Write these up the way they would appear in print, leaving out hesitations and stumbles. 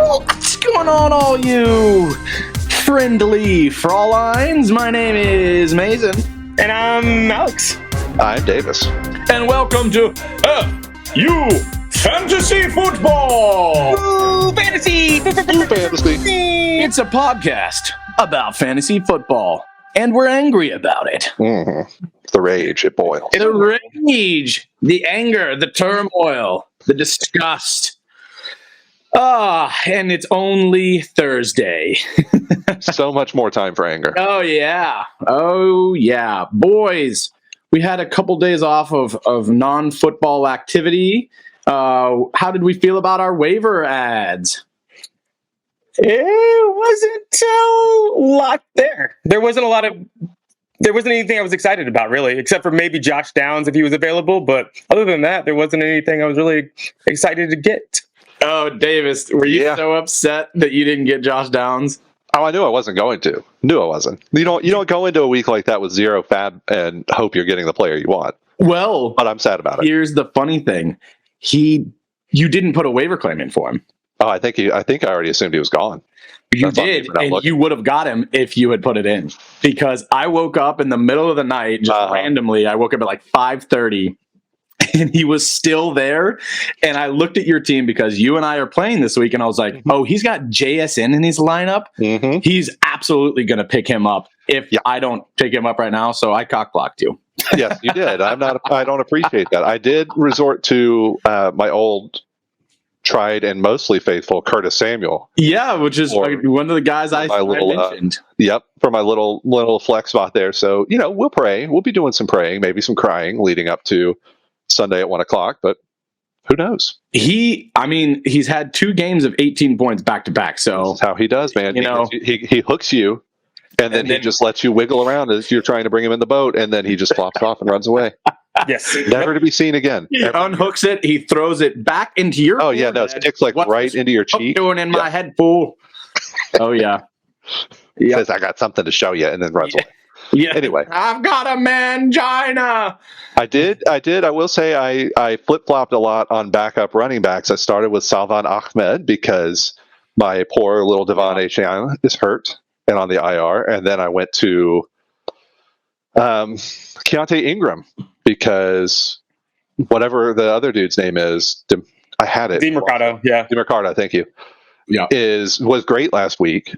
What's going on, all you friendly Frauleins? My name is Mason. And I'm Alex. I'm Davis. And welcome to FU Fantasy Football! Ooh, fantasy! Fantasy. It's a podcast about fantasy football, and we're angry about it. Mm-hmm. The rage, it boils. The rage, the anger, the turmoil, the disgust. And it's only Thursday. So much more time for anger. Oh, yeah. Boys, we had a couple days off of non-football activity. How did we feel about our waiver ads? It wasn't a lot there. There wasn't anything I was excited about, really, except for maybe Josh Downs if he was available. But other than that, there wasn't anything I was really excited to get. Oh, Davis, were you so upset that you didn't get Josh Downs? Oh, I knew I wasn't going to. You don't go into a week like that with zero fab and hope you're getting the player you want. Well, but I'm sad about it. Here's the funny thing. You didn't put a waiver claim in for him. Oh, I think I already assumed he was gone. You did, and you would have got him if you had put it in. Because I woke up in the middle of the night, just randomly. I woke up at like 5:30, and he was still there. And I looked at your team because you and I are playing this week, and I was like, oh, he's got JSN in his lineup. Mm-hmm. He's absolutely going to pick him up if I don't pick him up right now. So I cock-blocked you. Yes, you did. I don't appreciate that. I did resort to my old tried and mostly faithful Curtis Samuel. Yeah, which is one of the guys I mentioned. For my little flex spot there. So, we'll pray. We'll be doing some praying, maybe some crying leading up to Sunday at 1:00, but who knows? He's had 2 games of 18 points back to back. So that's how he does, man. He hooks you, and then he just lets you wiggle around as you're trying to bring him in the boat, and then he just flops off and runs away. Yes, never to be seen again. He unhooks it. He throws it back into your. Oh yeah, no, it sticks right into your cheek. Doing in my head, fool. Oh yeah. Says I got something to show you, and then runs away. Yeah. Anyway, I've got a mangina. I did. I will say I flip-flopped a lot on backup running backs. I started with Salvan Ahmed because my poor little Devon Achane is hurt and on the IR, and then I went to Keontae Ingram because whatever the other dude's name is, I had it. DeMercado, DeMercado, thank you. Yeah, was great last week.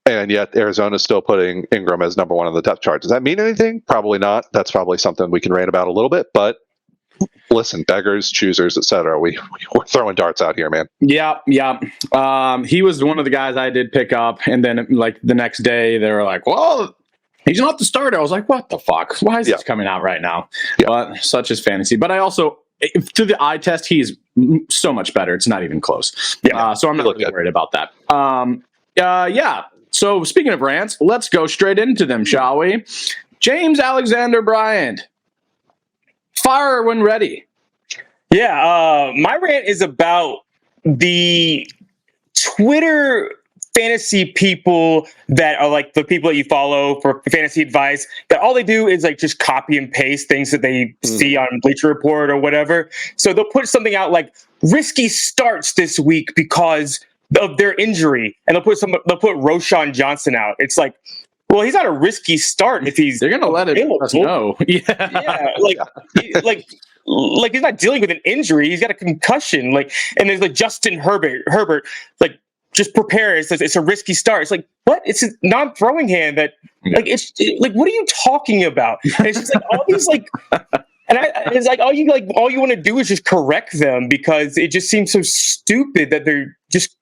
And yet Arizona's still putting Ingram as number 1 on the depth chart. Does that mean anything? Probably not. That's probably something we can rant about a little bit. But listen, beggars, choosers, etc. We're throwing darts out here, man. Yeah. He was one of the guys I did pick up. And then like the next day, they were like, well, he's not the starter. I was like, what the fuck? Why is this coming out right now? Yeah. But such is fantasy. But I also, through the eye test, he's so much better. It's not even close. Yeah. So I'm not really worried about that. Yeah. So speaking of rants, let's go straight into them, shall we? James Alexander Bryant, fire when ready. Yeah, my rant is about the Twitter fantasy people that are like the people that you follow for fantasy advice, that all they do is like just copy and paste things that they see on Bleacher Report or whatever. So they'll put something out like risky starts this week because of their injury, and they'll put Roschon Johnson out. It's like, well, he's not a risky start if they're gonna let us know. Like he's not dealing with an injury. He's got a concussion. And there's like Justin Herbert, like just prepare. It's a risky start. It's like, what? It's a non-throwing hand that what are you talking about? And it's just like all these like. And it's like all you want to do is just correct them because it just seems so stupid that they're just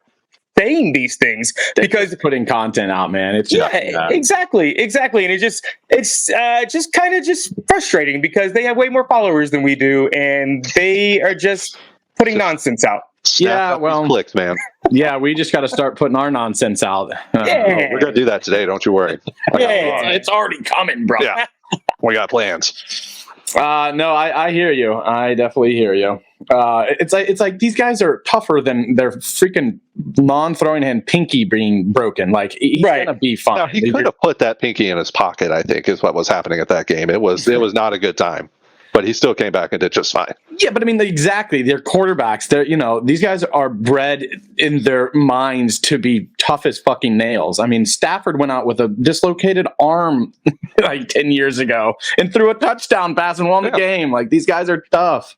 saying these things because putting content out, man. It's exactly, and it's just kind of just frustrating because they have way more followers than we do, and they are just putting nonsense out. Clicks, man. Yeah, we just got to start putting our nonsense out. We're gonna do that today. Don't you worry. It's already coming, bro. Yeah, we got plans. No, I hear you. I definitely hear you. It's like these guys are tougher than their freaking non-throwing hand pinky being broken. Like he's gonna be fine. No, he could have put that pinky in his pocket, I think, is what was happening at that game. It was not a good time. but he still came back and did just fine. Yeah, but I mean, exactly. They're quarterbacks. These guys are bred in their minds to be tough as fucking nails. I mean, Stafford went out with a dislocated arm like 10 years ago and threw a touchdown pass and won the game. Like, these guys are tough.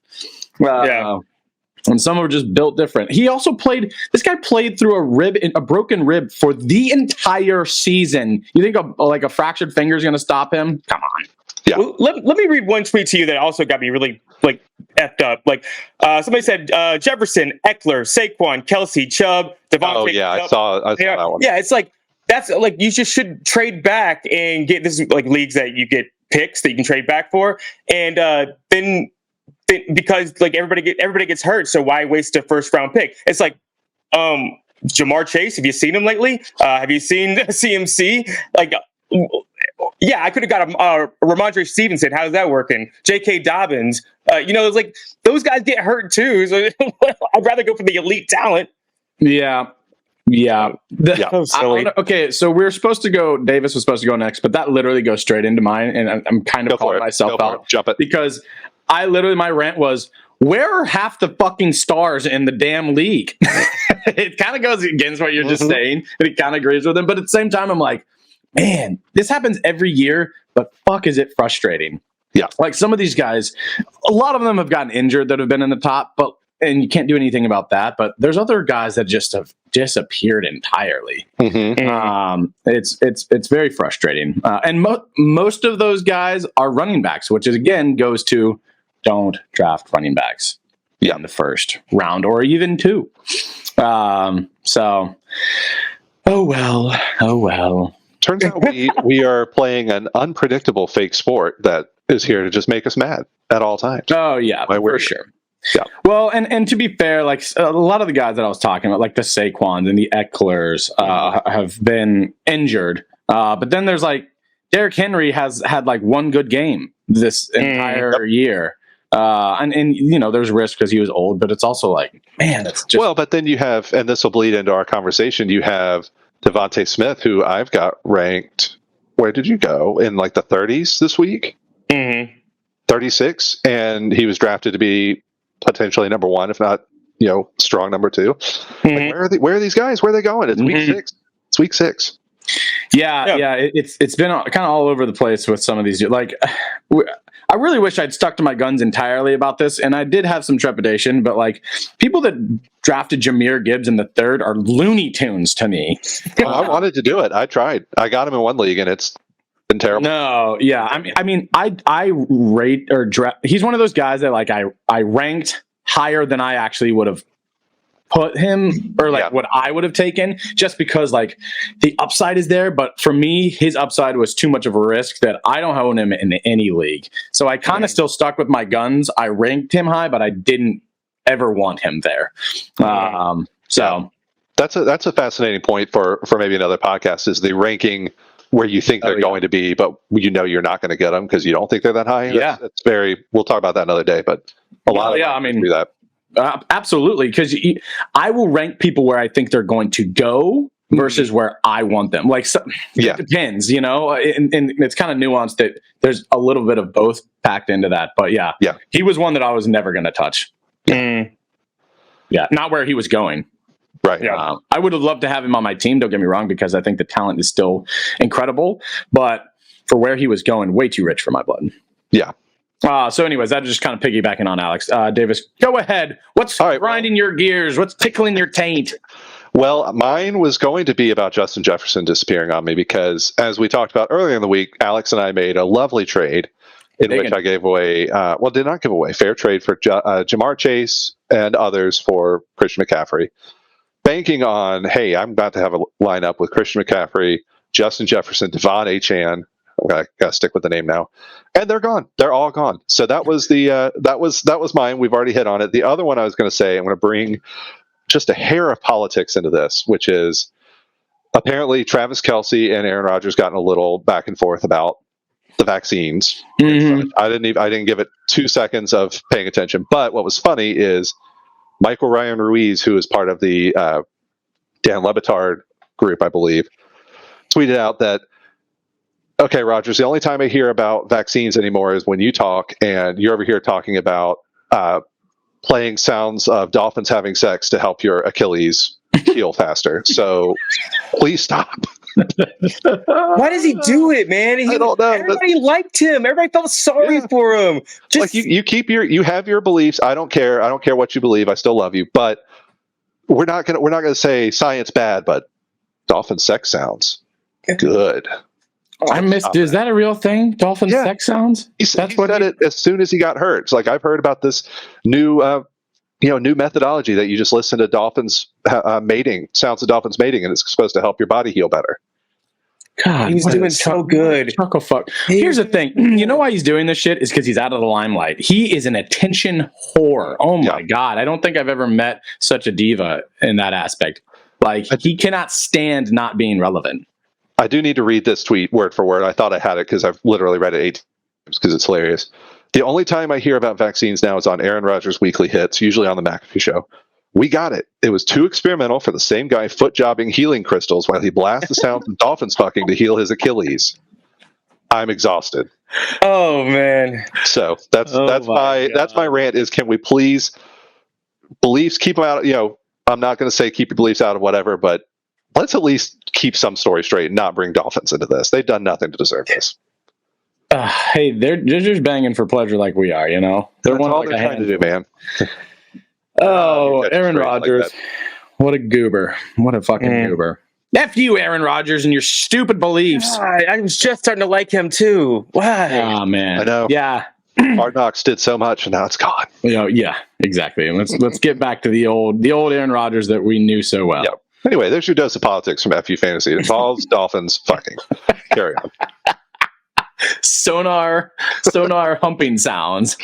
And some are just built different. This guy played through a broken rib for the entire season. You think a fractured finger is going to stop him? Come on. Yeah. Well, let me read one tweet to you that also got me really effed up. Somebody said Jefferson, Eckler, Saquon, Kelsey, Chubb, Devontae. Oh yeah, I saw that one. Yeah, it's that's you just should trade back and get this is leagues that you get picks that you can trade back for, and then because everybody gets hurt, so why waste a first round pick? It's Jamar Chase. Have you seen him lately? Have you seen CMC? Yeah, I could have got Ramondre Stevenson. How's that working? J.K. Dobbins. Those guys get hurt too. So I'd rather go for the elite talent. Yeah. Okay, so we're supposed to go. Davis was supposed to go next, but that literally goes straight into mine, and I'm kind of calling myself out. Jump it. Because my rant was, where are half the fucking stars in the damn league? It kind of goes against what you're just saying, and it kind of agrees with him. But at the same time, I'm like, man, this happens every year, but fuck, is it frustrating? Yeah. Some of these guys, a lot of them have gotten injured that have been in the top, and you can't do anything about that. But there's other guys that just have disappeared entirely. It's very frustrating. And most of those guys are running backs, which is, again, goes to don't draft running backs in the first round or even two. So, oh well. Turns out we are playing an unpredictable fake sport that is here to just make us mad at all times. Oh yeah, for sure. Yeah. Well, and to be fair, a lot of the guys that I was talking about, the Saquons and the Ecklers, have been injured. But then there's Derrick Henry has had one good game this entire year. And there's risk because he was old, but it's also man, it's just. Well, but then you have, and this will bleed into our conversation, you have Devontae Smith, who I've got ranked, where did you go? In the 30s this week? 36. And he was drafted to be potentially number one, if not, strong number two. Where are these guys? Where are they going? It's week 6. It's week 6. Yeah. It's been kind of all over the place with some of these. I really wish I'd stuck to my guns entirely about this, and I did have some trepidation, but people that drafted Jahmyr Gibbs in the 3rd are Looney Tunes to me. I wanted to do it. I tried. I got him in one league, and it's been terrible. No, yeah. I rate or draft. He's one of those guys that I ranked higher than I actually would have put him, or what I would have taken, just because the upside is there. But for me, his upside was too much of a risk that I don't own him in any league. So I kind of still stuck with my guns. I ranked him high, but I didn't ever want him there. So that's a fascinating point for maybe another podcast, is the ranking where you think they're going to be, but you're not going to get them because you don't think they're that high. Yeah. That's we'll talk about that another day, but a lot of do that. Absolutely, because I will rank people where I think they're going to go versus where I want them. It depends, and it's kind of nuanced that there's a little bit of both packed into that. But he was one that I was never going to touch. Not where he was going. Right. I would have loved to have him on my team. Don't get me wrong, because I think the talent is still incredible. But for where he was going, way too rich for my blood. Yeah. So anyways, that just kind of piggybacking on Alex. Davis, go ahead. What's grinding your gears? What's tickling your taint? Well, mine was going to be about Justin Jefferson disappearing on me because, as we talked about earlier in the week, Alex and I made a lovely trade in which I gave away, did not give away, fair trade for Jamar Chase and others for Christian McCaffrey, banking on, hey, I'm about to have a lineup with Christian McCaffrey, Justin Jefferson, Devon Achane. I gotta stick with the name now, and they're gone. They're all gone. So that was that was mine. We've already hit on it. The other one I was going to say, I'm going to bring just a hair of politics into this, which is apparently Travis Kelce and Aaron Rodgers gotten a little back and forth about the vaccines. I didn't give it 2 seconds of paying attention. But what was funny is Michael Ryan Ruiz, who is part of the Dan Le Batard group, I believe, tweeted out that Okay, Rogers, the only time I hear about vaccines anymore is when you talk and you're over here talking about playing sounds of dolphins having sex to help your Achilles heal faster. So please stop. Why does he do it, man? I don't know. Everybody liked him. Everybody felt sorry for him. Just like you have your beliefs. I don't care. I don't care what you believe. I still love you. But we're not gonna say science bad, but dolphin sex sounds good. I missed. Is that a real thing? Dolphin sex sounds? He said it as soon as he got hurt. It's like, I've heard about this new methodology that you just listen to dolphins mating, sounds of dolphins mating, and it's supposed to help your body heal better. God, he's doing so good. Chuckle fuck. Here's the thing. You know why he's doing this shit is because he's out of the limelight. He is an attention whore. Oh my God. I don't think I've ever met such a diva in that aspect. Like, he cannot stand not being relevant. I do need to read this tweet word for word. I thought I had it because I've literally read it 8 times because it's hilarious. The only time I hear about vaccines now is on Aaron Rodgers' weekly hits, usually on the McAfee show. We got it. It was too experimental for the same guy foot jobbing healing crystals while he blasts the sounds of dolphins fucking to heal his Achilles. I'm exhausted. Oh man. So that's my rant is, can we please beliefs keep them out, I'm not going to say keep your beliefs out of whatever, but let's at least keep some story straight and not bring dolphins into this. They've done nothing to deserve this. Hey, they're just banging for pleasure like we are, They're That's all they're trying to do, man. Oh, Aaron Rodgers. Like, what a goober. What a fucking goober. F you, Aaron Rodgers, and your stupid beliefs. I was just starting to like him, too. Why? Oh, man. I know. Yeah. Hard Knocks did so much, and now it's gone. Yeah, exactly. And let's get back to the old Aaron Rodgers that we knew so well. Yep. Anyway, there's your dose of politics from FU Fantasy. It involves dolphins fucking. Carry on. Sonar humping sounds.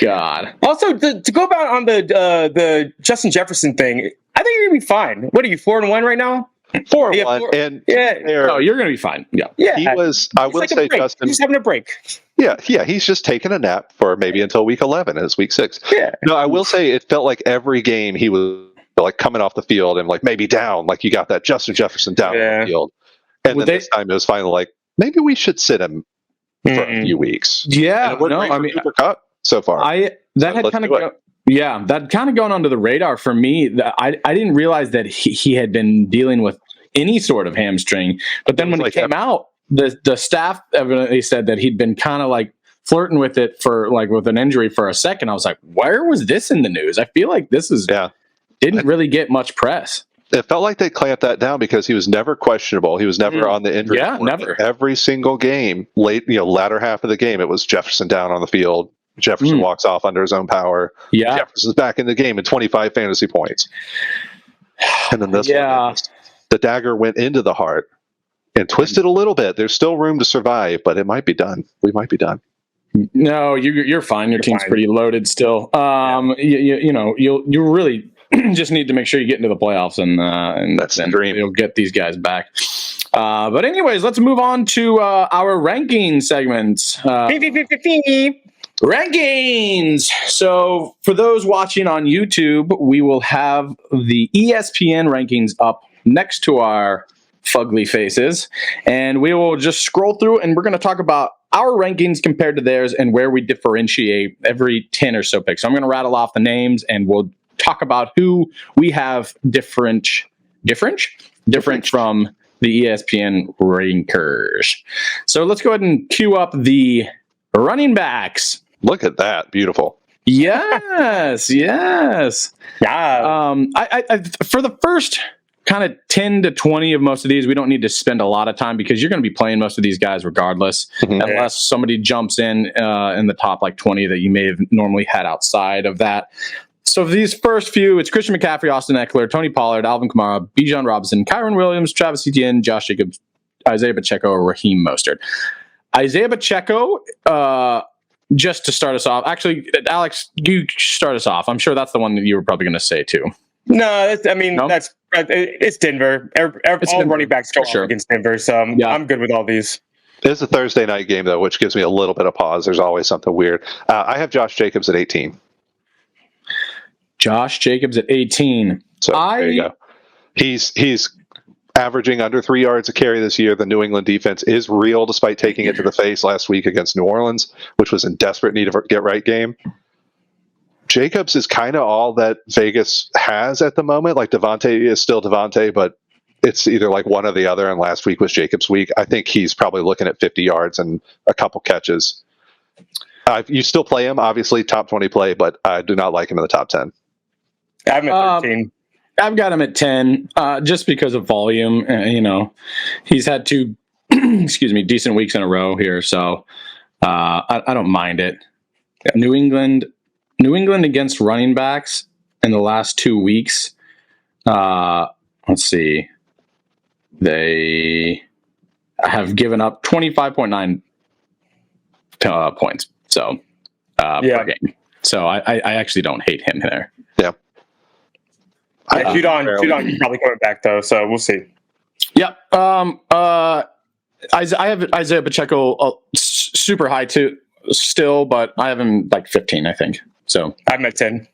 God. Also, to go back on the Justin Jefferson thing, I think you're gonna be fine. What are you, 4-1 right now? 4-1, and oh, you're gonna be fine. Yeah. He was. I will say, Justin, he's having a break. Yeah. He's just taking a nap for maybe until week 11, and it's week 6. Yeah. No, I will say it felt like every game he was like coming off the field and like maybe down, like you got that Justin Jefferson down on the field, and then this time it was finally like maybe we should sit him for a few weeks. Yeah. No, I mean, Cooper Kupp so far. That had kind of gone under the radar for me. I didn't realize that he had been dealing with any sort of hamstring. But then when it came out, the staff evidently said that he'd been kind of like flirting with it with an injury for a second. I was like, where was this in the news? I feel like this didn't really get much press. It felt like they clamped that down because he was never questionable. He was never on the injury report. Never. Every single game, latter half of the game, it was Jefferson down on the field. Jefferson walks off under his own power. Yeah. Jefferson's back in the game at 25 fantasy points. And then this one, the dagger went into the heart and twisted a little bit. There's still room to survive, but it might be done. We might be done. No, you're fine. Your team's pretty loaded still. You really just need to make sure you get into the playoffs, and that's the dream. You'll get these guys back. But anyways, let's move on to our ranking segments. Rankings. So for those watching on YouTube, we will have the ESPN rankings up next to our fugly faces, and we will just scroll through, and we're going to talk about our rankings compared to theirs and where we differentiate every 10 or so picks. So I'm going to rattle off the names, and we'll talk about who we have different from the ESPN rankers. So let's go ahead and cue up the running backs. Look at that. Beautiful. Yes. Yeah. I for the first kind of 10 to 20 of most of these, we don't need to spend a lot of time because you're going to be playing most of these guys regardless, unless somebody jumps in the top like 20 that you may have normally had outside of that. So for these first few, it's Christian McCaffrey, Austin Eckler, Tony Pollard, Alvin Kamara, Bijan Robinson, Kyron Williams, Travis Etienne, Josh Jacobs, Isaiah Pacheco, or Raheem Mostert. Isaiah Pacheco, just to start us off. Actually, Alex, you start us off. I'm sure that's the one that you were probably going to say too. No, it's Denver. All running backs go against Denver, so I'm good with all these. It's a Thursday night game, though, which gives me a little bit of pause. There's always something weird. I have Josh Jacobs at 18. Josh Jacobs at 18. So there you go. He's averaging under 3 yards a carry this year. The New England defense is real, despite taking it to the face last week against New Orleans, which was in desperate need of a get-right game. Jacobs is kind of all that Vegas has at the moment. Like, Devontae is still Devontae, but it's either like one or the other, and last week was Jacobs' week. I think he's probably looking at 50 yards and a couple catches. You still play him, obviously, top 20 play, but I do not like him in the top 10. I have him at 13. I've got him at 10, just because of volume. He's had two, decent weeks in a row here, so I don't mind it. Yeah. New England against running backs in the last 2 weeks. Let's see. They have given up 25.9 points. So per game. So I actually don't hate him there. Yeah. Judon probably coming back though, so we'll see. Yep. I have Isaiah Pacheco super high too still, but I have him like 15, I think. So I'm at 10.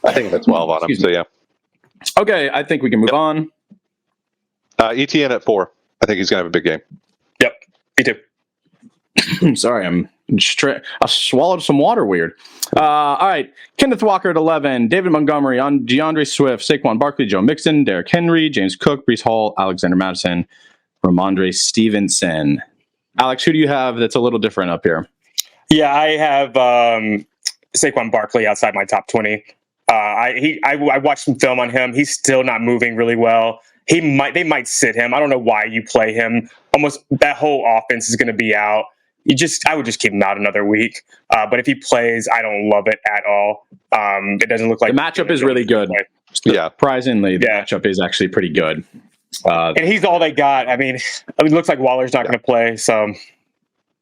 I think I'm at 12 on him. So yeah. Okay, I think we can move on. ETN at 4. I think he's gonna have a big game. Yep. Me too. Sorry, I swallowed some water weird. All right. Kenneth Walker at 11. David Montgomery, on DeAndre Swift, Saquon Barkley, Joe Mixon, Derrick Henry, James Cook, Breece Hall, Alexander Madison, Ramondre Stevenson. Alex, who do you have that's a little different up here? Yeah, I have Saquon Barkley outside my top 20. I watched some film on him. He's still not moving really well. They might sit him. I don't know why you play him. Almost that whole offense is going to be out. I would just keep him out another week. But if he plays, I don't love it at all. It doesn't look like the matchup is really good. Yeah, surprisingly, the matchup is actually pretty good. And he's all they got. I mean, it looks like Waller's not going to play, so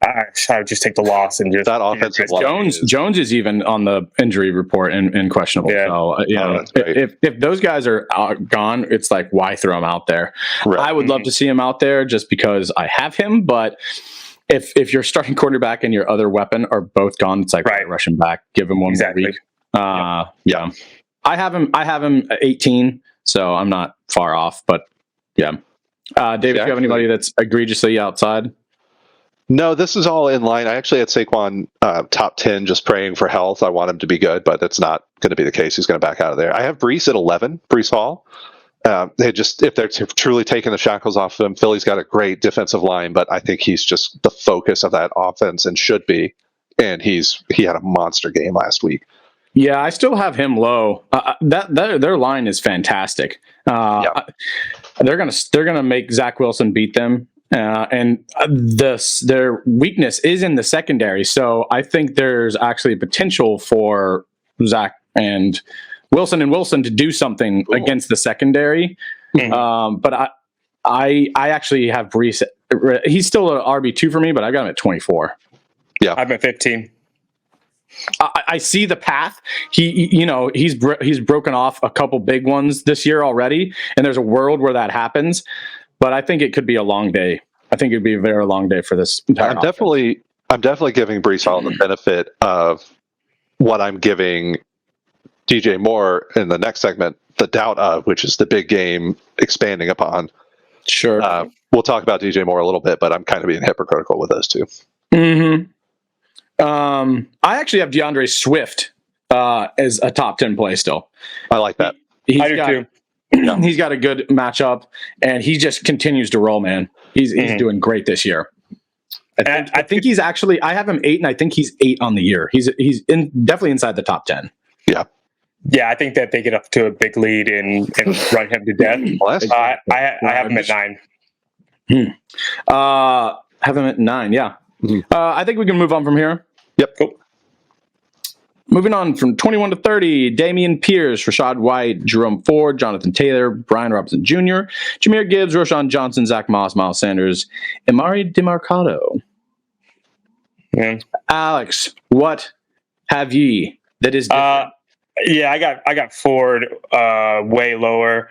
I would just take the loss and just that offensive line. Jones is even on the injury report and questionable. Yeah. So if those guys are gone, it's like, why throw him out there? Right. I would love to see him out there just because I have him, but if your starting quarterback and your other weapon are both gone, it's like rush him back, give him one more week. Yeah. I have him at 18, so I'm not far off, but yeah. David, do you have anybody that's egregiously outside? No, this is all in line. I actually had Saquon top 10, just praying for health. I want him to be good, but that's not going to be the case. He's going to back out of there. I have Breece at 11, Breece Hall. If they're truly taking the shackles off him, Philly's got a great defensive line, but I think he's just the focus of that offense and should be. And he had a monster game last week. Yeah, I still have him low. Their line is fantastic. They're gonna make Zach Wilson beat them. And their weakness is in the secondary. So I think there's actually potential for Zach and Wilson to do something against the secondary. Mm-hmm. But I actually have Breece. He's still an RB2 for me, but I got him at 24. Yeah, I'm at 15. I see the path. He's broken off a couple big ones this year already, and there's a world where that happens. But I think it could be a long day. I think it'd be a very long day for this entire I'm definitely giving Breece Hall the benefit of what I'm giving DJ Moore in the next segment, the doubt of, which is the big game expanding upon. Sure. We'll talk about DJ Moore a little bit, but I'm kind of being hypocritical with those two. Mm-hmm. I actually have DeAndre Swift as a top 10 play still. I like that. I do too. He's got a good matchup, and he just continues to roll, man. He's doing great this year. I think he's actually. I have him 8, and I think he's 8 on the year. He's definitely inside the top 10. Yeah, yeah. I think that they get up to a big lead and run him to death. I have him at 9. Have him at 9. Yeah. Mm-hmm. I think we can move on from here. Yep. Cool. Moving on from 21 to 30, Dameon Pierce, Rashad White, Jerome Ford, Jonathan Taylor, Brian Robinson Jr., Jahmyr Gibbs, Roshan Johnson, Zach Moss, Miles Sanders, Emari DeMarcado. Yeah. Alex, what have ye that is different? I got Ford way lower.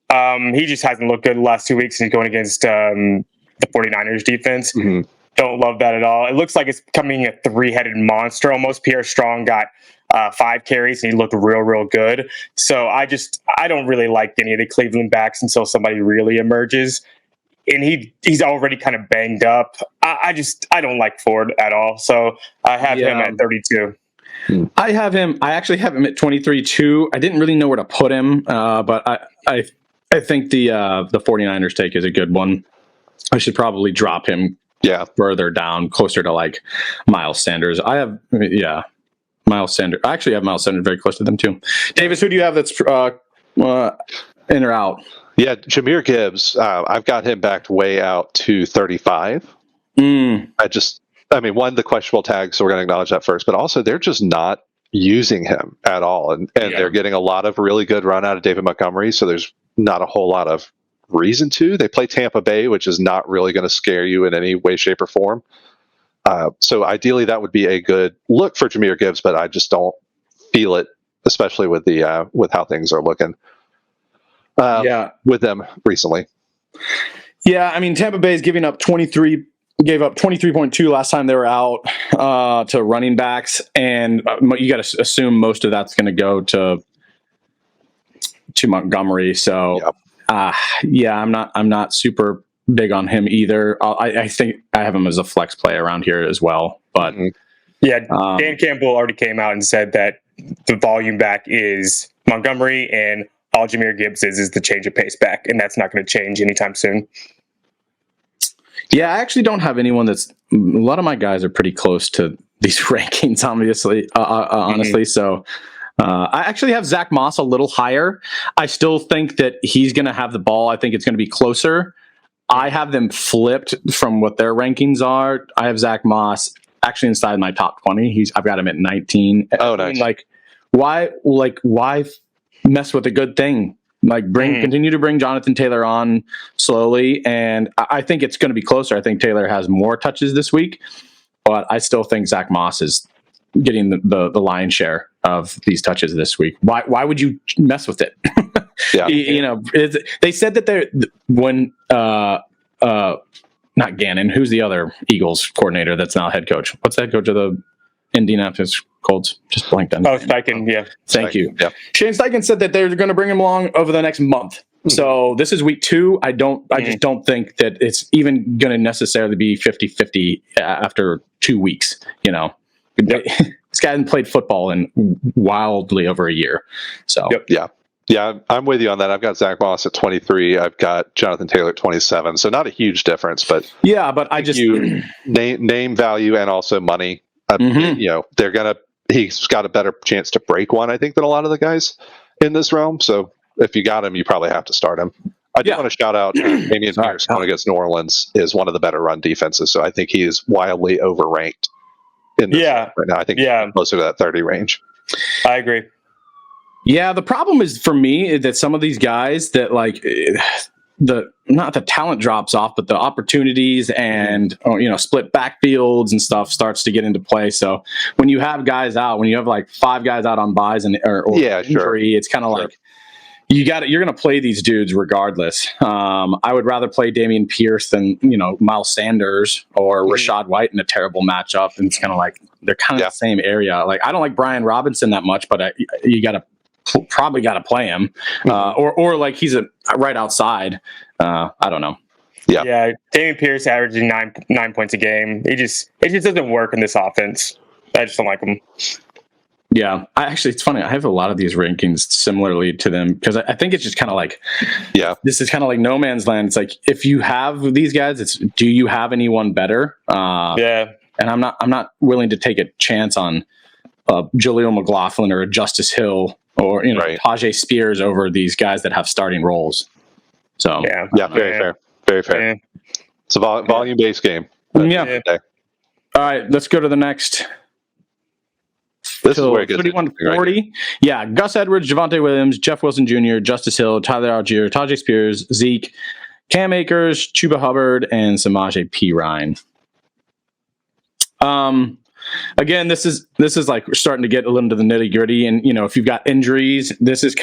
He just hasn't looked good the last 2 weeks, and he's going against the 49ers defense. Mm-hmm. Don't love that at all. It looks like it's becoming a 3-headed monster almost. Pierre Strong got 5 carries, and he looked real good. So I don't really like any of the Cleveland backs until somebody really emerges. And he's already kind of banged up. I don't like Ford at all. So I have him at 32. I actually have him at 23 too. I didn't really know where to put him, but I think the 49ers take is a good one. I should probably drop him further down, closer to like Miles Sanders. Miles Sanders. I actually have Miles Sanders very close to them too. Davis, who do you have that's in or out? Yeah, Jahmyr Gibbs. I've got him backed way out to 35. One, the questionable tag, so we're going to acknowledge that first, but also they're just not using him at all. And they're getting a lot of really good run out of David Montgomery, so there's not a whole lot of reason to. They play Tampa Bay, which is not really going to scare you in any way, shape, or form. So ideally, that would be a good look for Jahmyr Gibbs, but I just don't feel it, especially with the with how things are looking with them recently. Yeah, I mean, Tampa Bay is gave up 23.2 last time they were out to running backs, and you got to assume most of that's going to go to Montgomery. So, I'm not super big on him either. I think I have him as a flex play around here as well. But Dan Campbell already came out and said that the volume back is Montgomery, and all Jahmyr Gibbs is the change of pace back, and that's not going to change anytime soon. Yeah, I actually don't have anyone a lot of my guys are pretty close to these rankings, honestly. So I actually have Zach Moss a little higher. I still think that he's going to have the ball. I think it's going to be closer. I have them flipped from what their rankings are. I have Zach Moss actually inside my top 20. I've got him at 19. Oh, nice. Why mess with a good thing? Continue to bring Jonathan Taylor on slowly, and I think it's going to be closer. I think Taylor has more touches this week, but I still think Zach Moss is getting the lion's share of these touches this week. Why would you mess with it? They said that not Gannon, who's the other Eagles coordinator that's now head coach? What's that coach of the Indianapolis Colts? Just blanked on. Oh, Steichen, yeah. Thank you. Yeah. Shane Steichen said that they're going to bring him along over the next month. Mm-hmm. So this is week 2. I just don't think that it's even going to necessarily be 50-50 after 2 weeks. This guy hasn't played football in wildly over a year. So Yeah, I'm with you on that. I've got Zach Moss at 23. I've got Jonathan Taylor at 27. So not a huge difference, but I just name value and also money. He's got a better chance to break one, I think, than a lot of the guys in this realm. So if you got him, you probably have to start him. I do want to shout out Damian Pierce going against New Orleans is one of the better run defenses. So I think he is wildly overranked in this right now. I think closer to that 30 range. I agree. Yeah, the problem is for me that some of these guys that not the talent drops off, but the opportunities and split backfields and stuff starts to get into play. So when you have guys out, when you have 5 guys out on buys or injury, it's kind of like you're going to play these dudes regardless. I would rather play Dameon Pierce than Miles Sanders or Rachaad White in a terrible matchup. And it's kind of like they're kind of the same area. I don't like Brian Robinson that much, but probably got to play him, or he's right outside. I don't know. Yeah. Dameon Pierce averaging 9 points a game. It just doesn't work in this offense. I just don't like him. Yeah, it's funny. I have a lot of these rankings similarly to them because I think it's just kind of this is kind of like no man's land. It's like if you have these guys, do you have anyone better? And I'm not willing to take a chance on Jaleel McLaughlin or a Justice Hill or Tajay Spears over these guys that have starting roles. So very fair. Yeah. It's a volume based game. Yeah. All right, let's go to the next. This is where it gets 31-40. Yeah, Gus Edwards, Javonte Williams, Jeff Wilson Jr., Justice Hill, Tyler Algier, Tajay Spears, Zeke, Cam Akers, Chuba Hubbard, and Samaje Perine. Again, this is like we're starting to get a little into the nitty gritty, and if you've got injuries, this is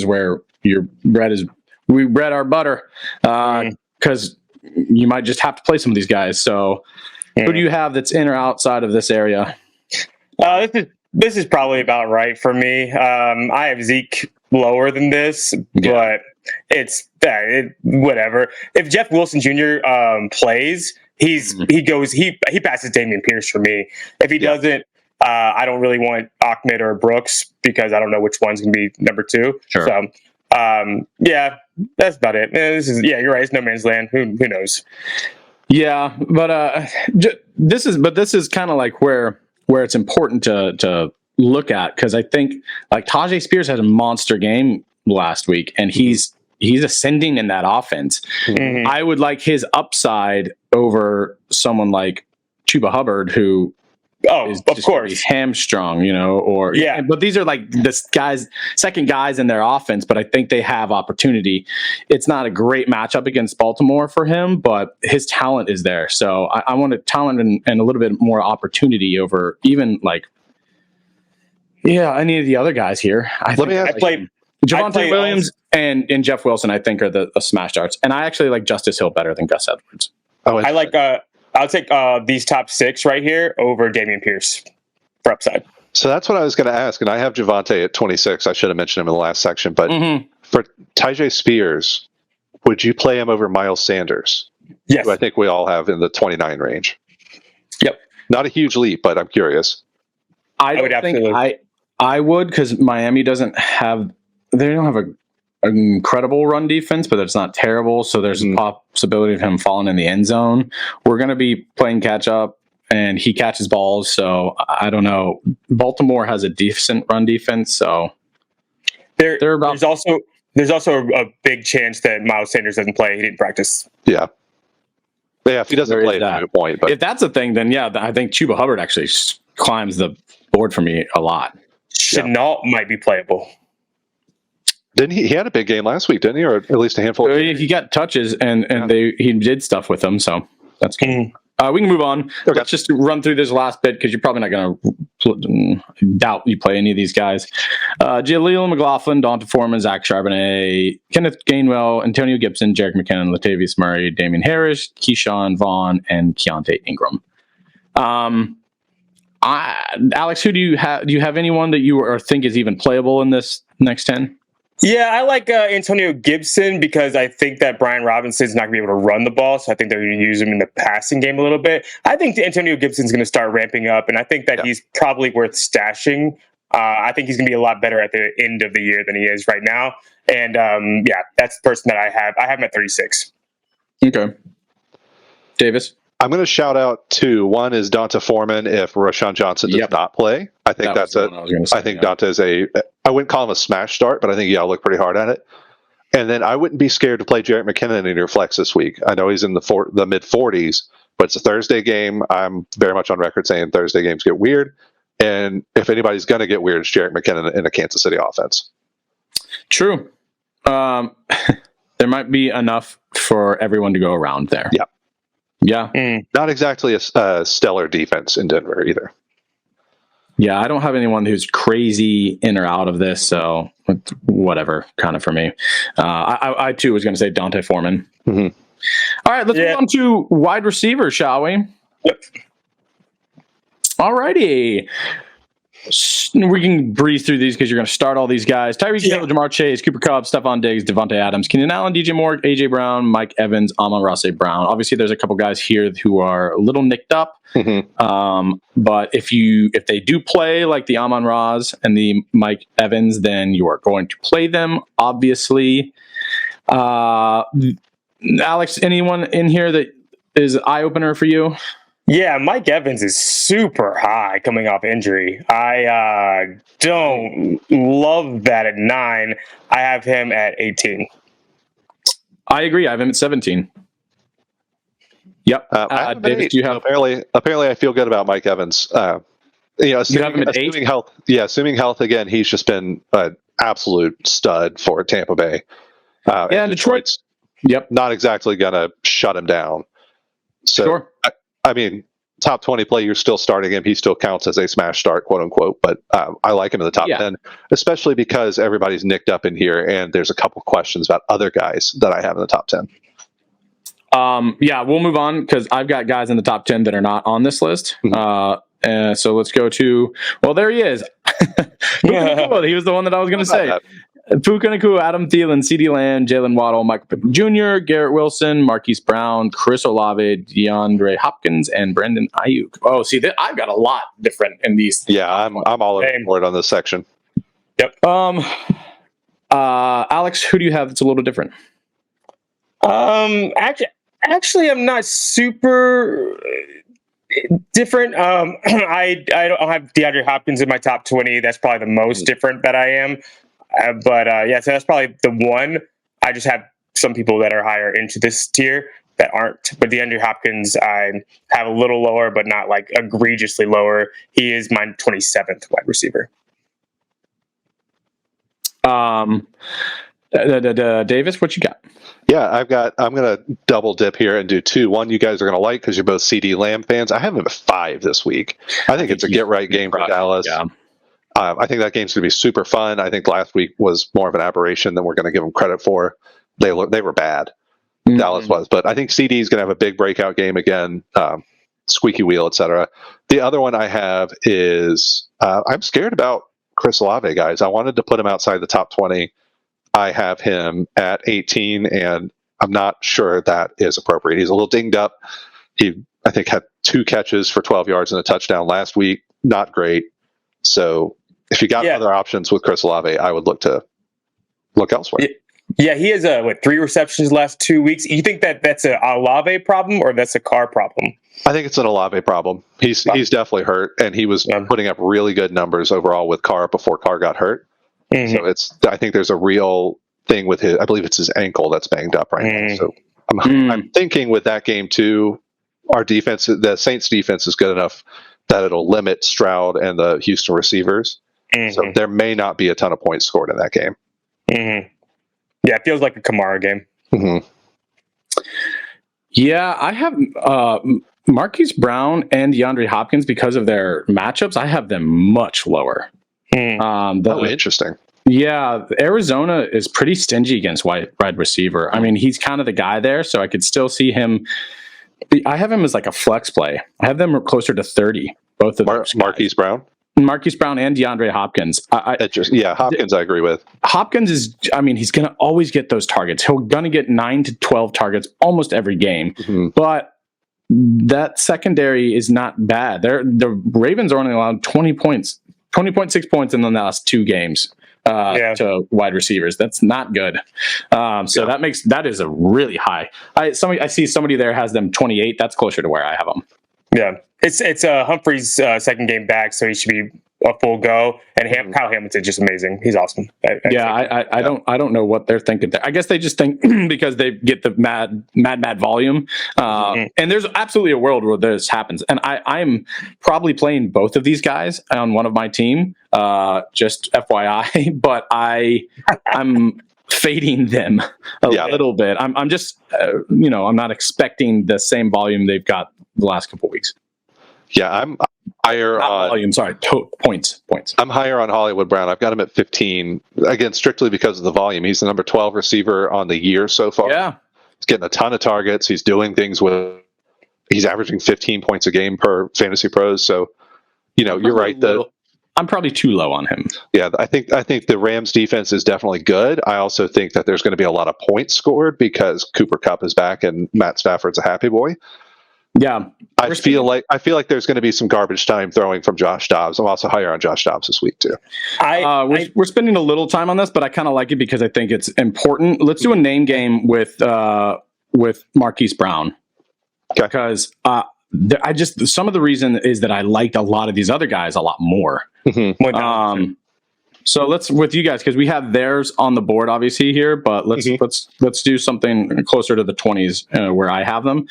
where your we bread our butter because you might just have to play some of these guys. So, who do you have that's in or outside of this area? This is probably about right for me. I have Zeke lower than this, but it's whatever. If Jeff Wilson Jr. Plays, he passes Dameon Pierce for me. If he doesn't, I don't really want Ahmed or Brooks because I don't know which one's going to be number 2. Sure. So, that's about it. You're right. It's no man's land. Who knows? Yeah, but this is kind of like where it's important to look at, because I think like Tajay Spears had a monster game last week, and he's ascending in that offense. Mm-hmm. I would like his upside over someone like Chuba Hubbard, who is of course hamstrung, but these are like this second guys in their offense, but I think they have opportunity. It's not a great matchup against Baltimore for him, but his talent is there. So I want a talent and a little bit more opportunity over even like, any of the other guys here. Javonte Williams and Jeff Wilson, I think, are the smash darts. And I actually like Justice Hill better than Gus Edwards. I'll take these top 6 right here over Dameon Pierce for upside. So that's what I was going to ask, and I have Javonte at 26. I should have mentioned him in the last section, but for Tajay Spears, would you play him over Miles Sanders? Yes. Who I think we all have in the 29 range. Yep. Not a huge leap, but I'm curious. I would absolutely. I would, because Miami don't have an incredible run defense, but it's not terrible. So there's a possibility of him falling in the end zone. We're going to be playing catch up, and he catches balls. So I don't know. Baltimore has a decent run defense. So there's also a big chance that Miles Sanders doesn't play. He didn't practice. Yeah. If he doesn't play, at that point. But if that's a thing, then I think Chuba Hubbard actually climbs the board for me a lot. Chenault might be playable. Didn't he had a big game last week, didn't he? Or at least a handful. He got touches and he did stuff with them, so that's good. We can move on. Okay. Let's just run through this last bit, because you're probably not going to doubt you play any of these guys. Jaleel McLaughlin, Donta Foreman, Zach Charbonnet, Kenneth Gainwell, Antonio Gibson, Jerick McKinnon, Latavius Murray, Damian Harris, Keyshawn Vaughn, and Keontae Ingram. Alex, who do you have? Do you have anyone that you think is even playable in this next 10? Yeah, I like Antonio Gibson, because I think that Brian Robinson's not going to be able to run the ball, so I think they're going to use him in the passing game a little bit. I think Antonio Gibson's going to start ramping up, and I think that he's probably worth stashing. I think he's going to be a lot better at the end of the year than he is right now. And that's the person that I have. I have him at 36. Okay. Davis? I'm going to shout out two. One is Donta Foreman if Rashawn Johnson does not play. I think Donta is I wouldn't call him a smash start, but I think look pretty hard at it. And then I wouldn't be scared to play Jerick McKinnon in your flex this week. I know he's in the mid 40s, but it's a Thursday game. I'm very much on record saying Thursday games get weird. And if anybody's going to get weird, it's Jerick McKinnon in a Kansas City offense. True. There might be enough for everyone to go around there. Yeah. Yeah. Not exactly a stellar defense in Denver either. Yeah, I don't have anyone who's crazy in or out of this, so whatever, kind of for me. I too was going to say Donta Foreman. Mm-hmm. All right, let's move on to wide receiver, shall we? Yep. All righty. We can breeze through these because you're going to start all these guys. Tyreek Hill, Jamar Chase, Cooper Kupp, Stephon Diggs, Devontae Adams, Keenan Allen, DJ Moore, AJ Brown, Mike Evans, Amon-Ra St. Brown. Obviously, there's a couple guys here who are a little nicked up. Mm-hmm. But if they do play like the Amon-Ra's and the Mike Evans, then you are going to play them, obviously. Alex, anyone in here that is eye-opener for you? Yeah, Mike Evans is super high coming off injury. I don't love that at 9. I have him at 18. I agree. I have him at 17. Yep. Davis, do you have? Apparently, I feel good about Mike Evans. Assuming, you have him at 8? Assuming health. Yeah, assuming health again. He's just been an absolute stud for Tampa Bay. And Detroit's. Yep. Not exactly gonna shut him down. So, sure. I mean, top 20 play, you're still starting him. He still counts as a smash start, quote unquote. But I like him in the top 10, especially because everybody's nicked up in here, and there's a couple questions about other guys that I have in the top 10. We'll move on because I've got guys in the top 10 that are not on this list. Mm-hmm. So let's go to, well, there he is. Puka Nacua, he was the one that I was going to say. Puka Nacua, Adam Thielen, CeeDee Lamb, Jalen Waddle, Michael Pittman Jr., Garrett Wilson, Marquise Brown, Chris Olave, DeAndre Hopkins, and Brandon Ayuk. Oh, see, I've got a lot different in these. Yeah, I'm all over board on this section. Yep. Alex, who do you have that's a little different? Actually, I'm not super different. I don't have DeAndre Hopkins in my top 20. That's probably the most different that I am. But so that's probably the one. I just have some people that are higher into this tier that aren't. But DeAndre Hopkins, I have a little lower, but not like egregiously lower. He is my 27th wide receiver. Davis, what you got? Yeah, I'm going to double dip here and do two. One you guys are going to like because you're both CeeDee Lamb fans. I have him at 5 this week. I think it's a get-right game for Dallas. Yeah. I think that game's going to be super fun. I think last week was more of an aberration than we're going to give them credit for. They were bad. Mm-hmm. Dallas was. But I think CD is going to have a big breakout game again, squeaky wheel, etc. The other one I have is I'm scared about Chris Olave, guys. I wanted to put him outside the top 20. I have him at 18, and I'm not sure that is appropriate. He's a little dinged up. He, I think, had 2 catches for 12 yards and a touchdown last week. Not great. So if you got other options with Chris Olave, I would look elsewhere. Yeah, he has 3 receptions last 2 weeks. You think that's an Olave problem or that's a Carr problem? I think it's an Olave problem. He's definitely hurt, and he was putting up really good numbers overall with Carr before Carr got hurt. Mm-hmm. So I think there's a real thing with I believe it's his ankle that's banged up right now. So I'm thinking with that game too, our defense, the Saints defense is good enough that it'll limit Stroud and the Houston receivers. Mm-hmm. So there may not be a ton of points scored in that game. Mm-hmm. Yeah, it feels like a Kamara game. Mm-hmm. Yeah, I have Marquise Brown and DeAndre Hopkins because of their matchups. I have them much lower. Interesting. Yeah, Arizona is pretty stingy against wide receiver. I mean, he's kind of the guy there, so I could still see him. I have him as like a flex play. I have them closer to 30. Both of them. Marquise Brown and DeAndre Hopkins. Hopkins I agree with. Hopkins is, I mean, he's going to always get those targets. He's going to get 9 to 12 targets almost every game. Mm-hmm. But that secondary is not bad. The Ravens are only allowed 20.6 points in the last 2 games to wide receivers. That's not good. That is a really high. I see somebody there has them 28. That's closer to where I have them. Yeah, it's Humphrey's second game back, so he should be a full go. And Kyle Hamilton's just amazing. He's awesome. I don't know what they're thinking there. I guess they just think because they get the mad volume. And there's absolutely a world where this happens. And I'm probably playing both of these guys on one of my team. Just FYI, but I'm fading them a little bit. I'm just I'm not expecting the same volume they've got the last couple of weeks. Yeah, I'm higher on volume. Sorry, points. I'm higher on Hollywood Brown. I've got him at 15. Again, strictly because of the volume. He's the number 12 receiver on the year so far. Yeah, he's getting a ton of targets. He's doing things he's averaging 15 points a game per Fantasy Pros. So, you're right. I'm probably too low on him. Yeah, I think the Rams defense is definitely good. I also think that there's going to be a lot of points scored because Cooper Kupp is back and Matt Stafford's a happy boy. Yeah, I feel like there's going to be some garbage time throwing from Josh Dobbs. I'm also higher on Josh Dobbs this week too. We're spending a little time on this, but I kind of like it because I think it's important. Let's do a name game with Marquise Brown, because some of the reason is that I liked a lot of these other guys a lot more. Mm-hmm. So let's with you guys because we have theirs on the board obviously here, but let's do something closer to the 20s where I have them.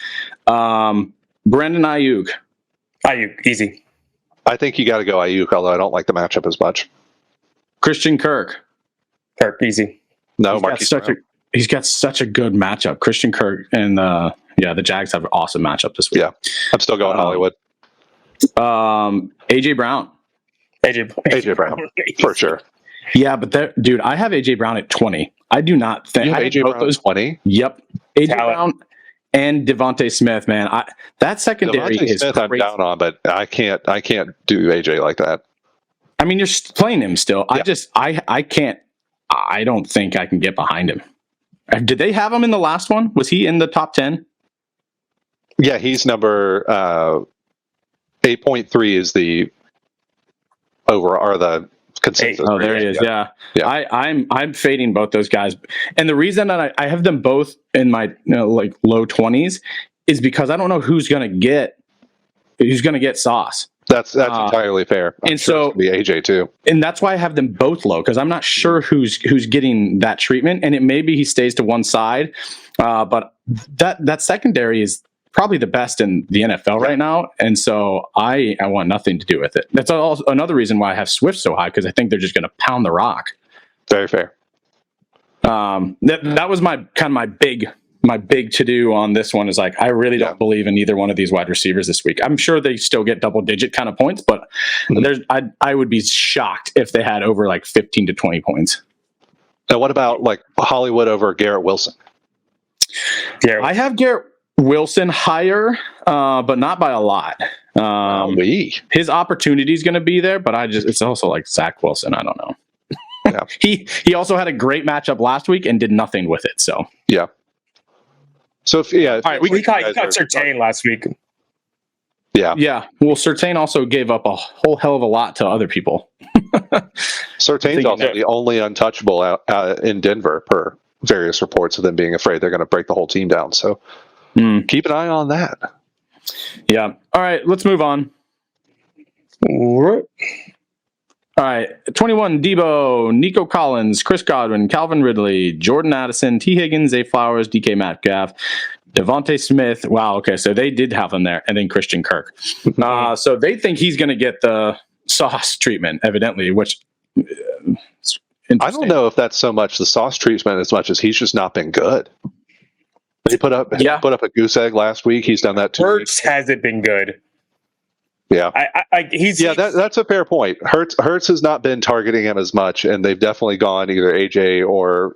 Brandon Ayuk, easy. I think you got to go Ayuk, although I don't like the matchup as much. Christian Kirk, easy. No, he's got such a good matchup. Christian Kirk and the Jags have an awesome matchup this week. Yeah, I'm still going Hollywood. AJ Brown. AJ Brown for sure. Yeah, but I have AJ Brown at 20. I do not think you have AJ Brown at 20. Yep, AJ Brown. and Devontae Smith, man. That secondary Devontae is Smith, I'm crazy. down on, but I can't do AJ like that. I mean, you're playing him still. Yeah. I can't. I don't think I can get behind him. Did they have him in the last one? Was he in the top 10? Yeah, he's number 8.3 is the over or the consensus. Oh, there he is. Yeah. Yeah. I'm fading both those guys, and the reason that I have them both in my like low 20s is because I don't know who's gonna get Sauce. That's entirely fair. I'm and sure so it's gonna be AJ too. And that's why I have them both low, because I'm not sure who's getting that treatment, and it maybe he stays to one side, but that secondary is probably the best in the NFL right now, and so I want nothing to do with it. That's also another reason why I have Swift so high, because I think they're just going to pound the rock. Very fair. That was my big to do on this one. Is like, I really don't believe in either one of these wide receivers this week. I'm sure they still get double digit kind of points, but I would be shocked if they had over like 15 to 20 points. Now, what about like Hollywood over Garrett Wilson? I have Garrett Wilson higher, but not by a lot. His opportunity is going to be there, but it's also like Zach Wilson. I don't know. Yeah. He also had a great matchup last week and did nothing with it. So yeah. So all right, we caught Surtain last week. Yeah. Yeah. Well, Surtain also gave up a whole hell of a lot to other people. Surtain's also the only untouchable out in Denver per various reports of them being afraid they're going to break the whole team down. So keep an eye on that. Yeah. All right. Let's move on. All right, 21, Debo, Nico Collins, Chris Godwin, Calvin Ridley, Jordan Addison, T. Higgins, Zay Flowers, DK Metcalf, Devontae Smith. Wow, okay, so they did have him there, and then Christian Kirk. So they think he's going to get the Sauce treatment, evidently, which I don't know if that's so much the Sauce treatment as much as he's just not been good. He put up a goose egg last week. He's done that too. Hurts hasn't been good. Yeah, that's a fair point. Hurts has not been targeting him as much, and they've definitely gone either AJ or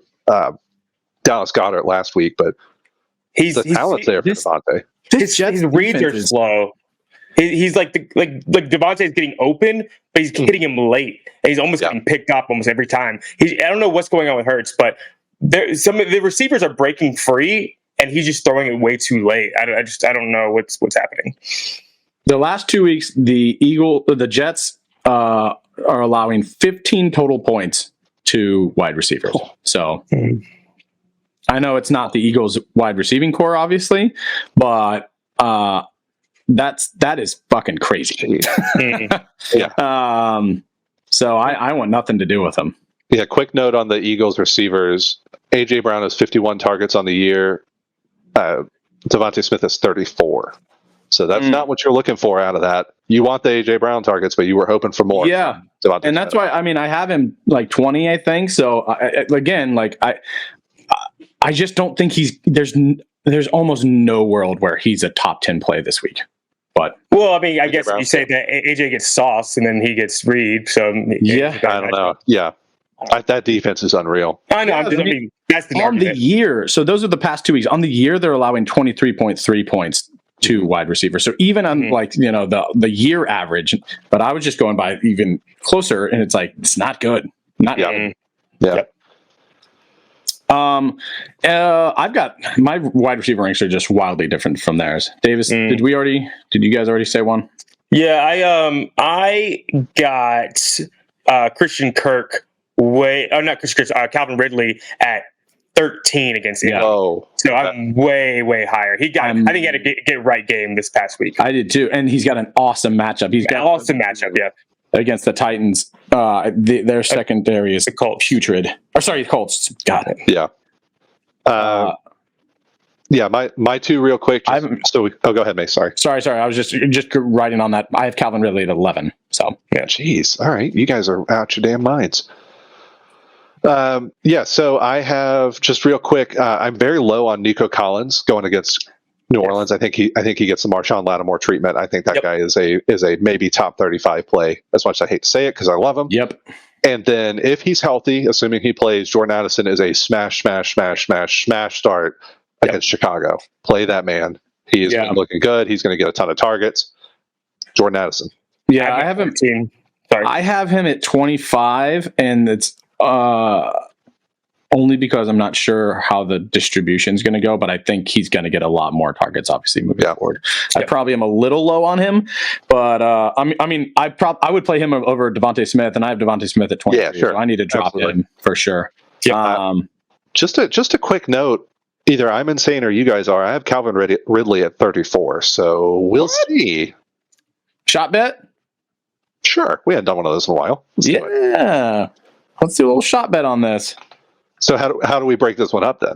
Dallas Goedert last week. But the talent's there for Devontae. His reads are slow. He's like Devontae is getting open, but he's hitting him late, and he's almost getting picked up almost every time. I don't know what's going on with Hurts, but some of the receivers are breaking free, and he's just throwing it way too late. I don't know what's happening. The last 2 weeks, the Jets are allowing 15 total points to wide receivers. So I know it's not the Eagles' wide receiving core, obviously, but that is fucking crazy. Yeah. So I want nothing to do with them. Yeah. Quick note on the Eagles receivers: AJ Brown has 51 targets on the year. Devontae Smith has 34. So that's not what you're looking for out of that. You want the AJ Brown targets, but you were hoping for more. Yeah, and that's why I have him like 20, I think. So again, like I just don't think there's almost no world where he's a top 10 play this week. But I guess you say that AJ gets Sauce and then he gets Reed. So yeah, I don't know. Yeah, that defense is unreal. I know. That's the on the year. So those are the past 2 weeks. On the year, they're allowing 23.3 points to wide receiver. So even on the year average, but I was just going by even closer, and it's like it's not good. Not good. Yeah. I've got my wide receiver ranks are just wildly different from theirs. Davis, did you guys already say one? Yeah, I got Christian Kirk Calvin Ridley at 13 against England. Oh, so I'm way higher. I think he had a get right game this past week. I did too, and he's got an awesome matchup. He's got an awesome matchup, yeah, against the Titans. Their secondary is putrid. Or sorry, Colts. Got it. Yeah. My two real quick. Go ahead, May. Sorry. I was just writing on that. I have Calvin Ridley at 11. So yeah, jeez. All right, you guys are out your damn minds. So I have just real quick. I'm very low on Nico Collins going against New Orleans. I think he gets the Marshawn Lattimore treatment. I think that guy is a maybe top 35 play. As much as I hate to say it because I love him. Yep. And then if he's healthy, assuming he plays, Jordan Addison is a smash start against Chicago. Play that man. He is looking good. He's going to get a ton of targets. Jordan Addison. Yeah, I have him. Sorry, I have him at 25, and it's only because I'm not sure how the distribution is going to go, but I think he's going to get a lot more targets, obviously, moving forward. I probably am a little low on him, but I would play him over Devontae Smith, and I have Devontae Smith at 23, so I need to drop him for sure. Just a quick note, either I'm insane or you guys are. I have Calvin Ridley at 34, so we'll see. Shot bet? Sure. We hadn't done one of those in a while. Let's do a little shot bet on this. So how do we break this one up then?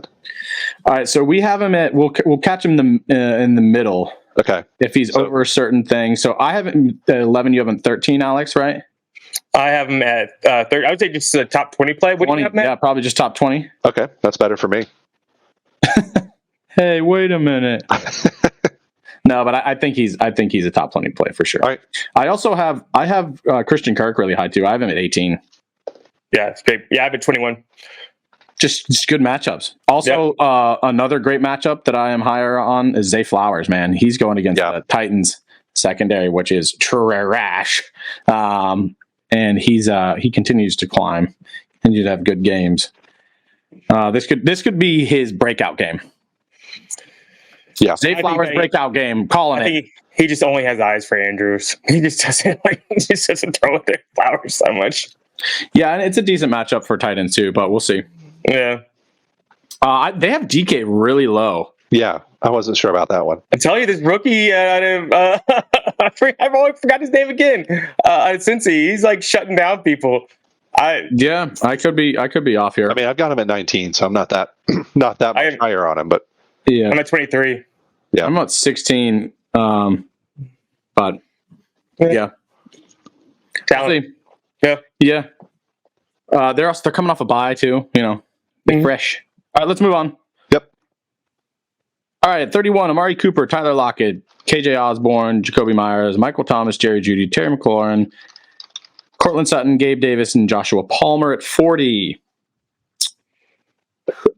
All right, so we have him at we'll catch him in the middle. Okay. If he's over a certain thing. So I have him at 11, you have him at 13, Alex, right? I have him at 30. I would say just a top 20 play. What 20, do you have, Matt? Yeah, probably just top 20. Okay, that's better for me. Hey, wait a minute. No, but I think he's a top 20 play for sure. All right. I have Christian Kirk really high too. I have him at 18. Yeah, it's great. Yeah, I have it 21. Just good matchups. Also, another great matchup that I am higher on is Zay Flowers, man. He's going against the Titans secondary, which is trash. And he continues to climb. Continues to have good games. This could be his breakout game. Yeah. Zay Flowers breakout game. Calling it. He just only has eyes for Andrews. He just doesn't throw it at Flowers so much. Yeah, and it's a decent matchup for tight ends too, but we'll see. Yeah. They have DK really low. Yeah, I wasn't sure about that one. I tell you, this rookie I've always forgot his name again. Cincy, he's like shutting down people. I could be off here. I mean, I've got him at 19, so I'm not that much higher on him, but yeah, I'm at 23. Yeah, I'm at 16. But yeah, talent. Yeah. They're coming off a bye too. Fresh. All right, let's move on. Yep. All right, 31. Amari Cooper, Tyler Lockett, KJ Osborne, Jacoby Myers, Michael Thomas, Jerry Jeudy, Terry McLaurin, Cortland Sutton, Gabe Davis, and Joshua Palmer at 40.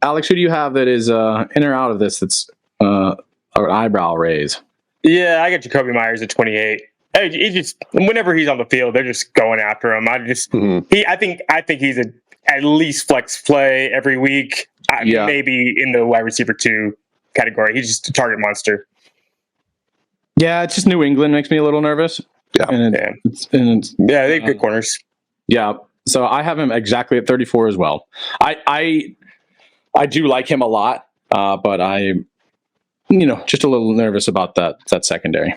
Alex, who do you have that is in or out of this? That's an eyebrow raise. Yeah, I got Jacoby Myers at 28. He just whenever he's on the field, they're just going after him. I think he's at least flex play every week. Maybe in the wide receiver 2 category. He's just a target monster. Yeah, it's just New England makes me a little nervous. Yeah, they have good corners. Yeah, so I have him exactly at 34 as well. I do like him a lot, but I, just a little nervous about that secondary.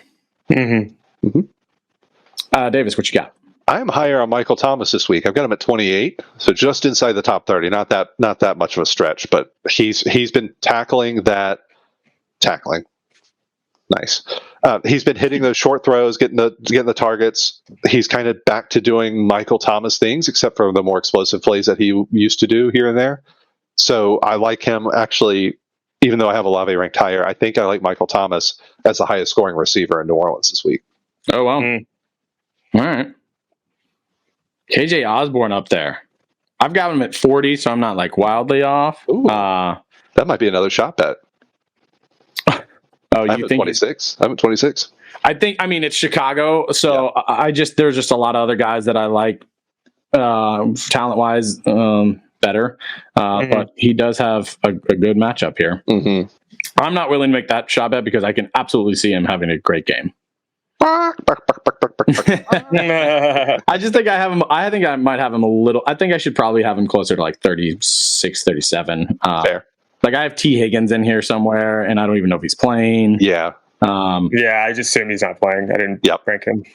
Mm-hmm. Mm-hmm. Davis, what you got? I'm higher on Michael Thomas this week. I've got him at 28, so just inside the top 30. Not that much of a stretch, but he's been tackling. Nice. He's been hitting those short throws, getting the targets. He's kind of back to doing Michael Thomas things, except for the more explosive plays that he used to do here and there. So I like him actually. Even though I have Olave ranked higher, I think I like Michael Thomas as the highest scoring receiver in New Orleans this week. Oh, wow. All right. KJ Osborne up there. I've got him at 40, so I'm not like wildly off. Ooh, that might be another shot bet. Oh, you think 26? I'm at 26. I mean, it's Chicago, so there's just a lot of other guys that I like talent-wise better, but he does have a good matchup here. Mm-hmm. I'm not willing to make that shot bet because I can absolutely see him having a great game. I just think I think I might have him a little. I think I should probably have him closer to like 36, 37. Fair. Like I have T. Higgins in here somewhere, and I don't even know if he's playing. Yeah. I just assume he's not playing. I didn't rank him.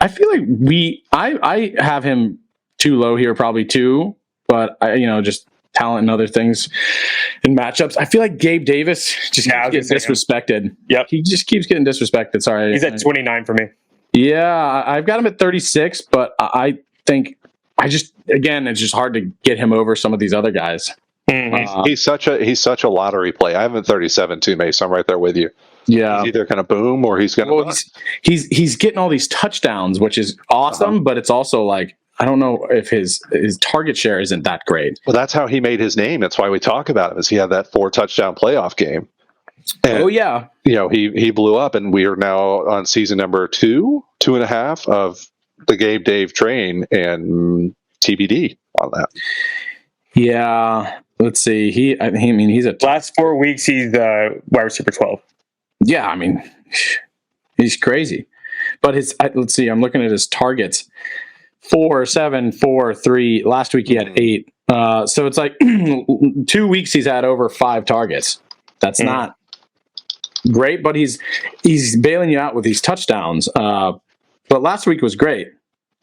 I feel like I have him too low here, probably too, but just talent and other things in matchups. I feel like Gabe Davis just keeps getting disrespected. Yep. He just keeps getting disrespected. Sorry. He's at 29 for me. Yeah, I've got him at 36, but I think it's just hard to get him over some of these other guys. Mm-hmm. He's such a lottery play. I have him at 37 too, Mace. I'm right there with you. Yeah. He's either going to boom or he's going to. Well, he's getting all these touchdowns, which is awesome, but it's also like I don't know if his target share isn't that great. Well, that's how he made his name. That's why we talk about him. Is he had that 4 touchdown playoff game? And, he blew up, and we are now on season number 2.5 of the Gabe Dave train, and TBD on that. Yeah, let's see. He's a last 4 weeks. He's the wide receiver 12. Yeah, I mean, he's crazy. But let's see. I'm looking at his targets: 4, 7, 4, 3. Last week he had 8. So it's like 2 weeks he's had over 5 targets. That's not great, but he's bailing you out with these touchdowns. But last week was great.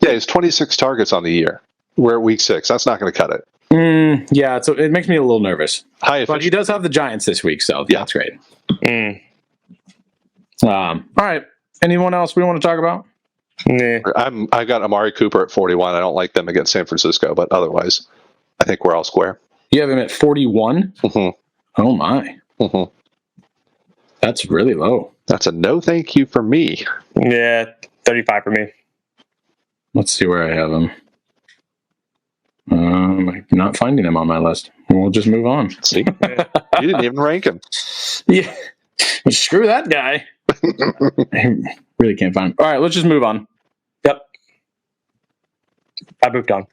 Yeah, he's 26 targets on the year. We're at week 6. That's not going to cut it. Yeah, so it makes me a little nervous. But he does have the Giants this week, so that's great. All right. Anyone else we want to talk about? I got Amari Cooper at 41. I don't like them against San Francisco, but otherwise, I think we're all square. You have him at 41? Mm-hmm. Oh, my. Mm-hmm. That's really low. That's a no thank you for me. Yeah, 35 for me. Let's see where I have him. I'm not finding him on my list. We'll just move on. See? You didn't even rank him. Yeah. Screw that guy. I really can't find him. All right, let's just move on. Yep. I moved on.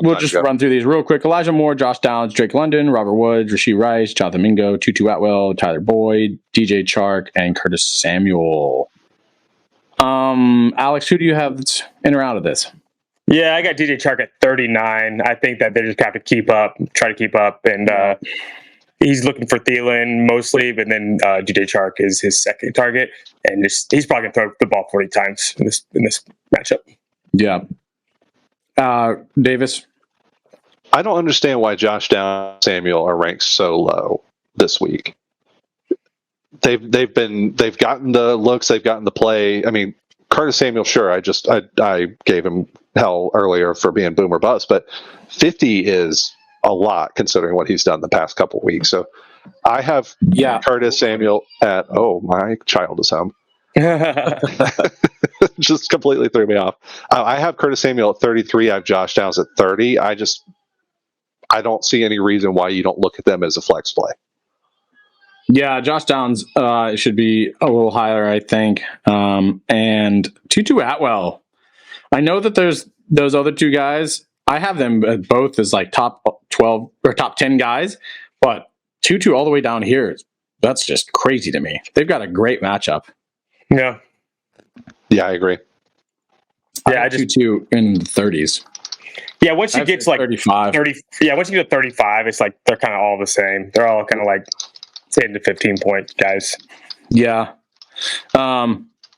We'll just run through these real quick. Elijah Moore, Josh Downs, Drake London, Robert Woods, Rashee Rice, Jonathan Mingo, Tutu Atwell, Tyler Boyd, DJ Chark, and Curtis Samuel. Alex, who do you have that's in or out of this? Yeah, I got DJ Chark at 39. I think that they just have to try to keep up. And he's looking for Thielen mostly, but then DJ Chark is his second target. And he's probably going to throw the ball 40 times in this matchup. Yeah. Davis? I don't understand why Josh Downs and Samuel are ranked so low this week. They've gotten the looks, they've gotten the play. I mean, Curtis Samuel, sure, I gave him hell earlier for being boomer bust, but 50 is a lot considering what he's done the past couple of weeks. So I have Curtis Samuel at my child is home. Just completely threw me off. I have Curtis Samuel at 33. I have Josh Downs at 30. I don't see any reason why you don't look at them as a flex play. Yeah, Josh Downs should be a little higher, I think. And Tutu Atwell. I know that there's those other two guys. I have them both as like top 12 or top 10 guys, but Tutu all the way down here, that's just crazy to me. They've got a great matchup. Yeah. Yeah, I agree. Yeah, I just Tutu in the 30s. Yeah, once you get to like 35. 30, once you get to 35, it's like they're kind of all the same. They're all kind of like 10 to 15 point guys. Yeah.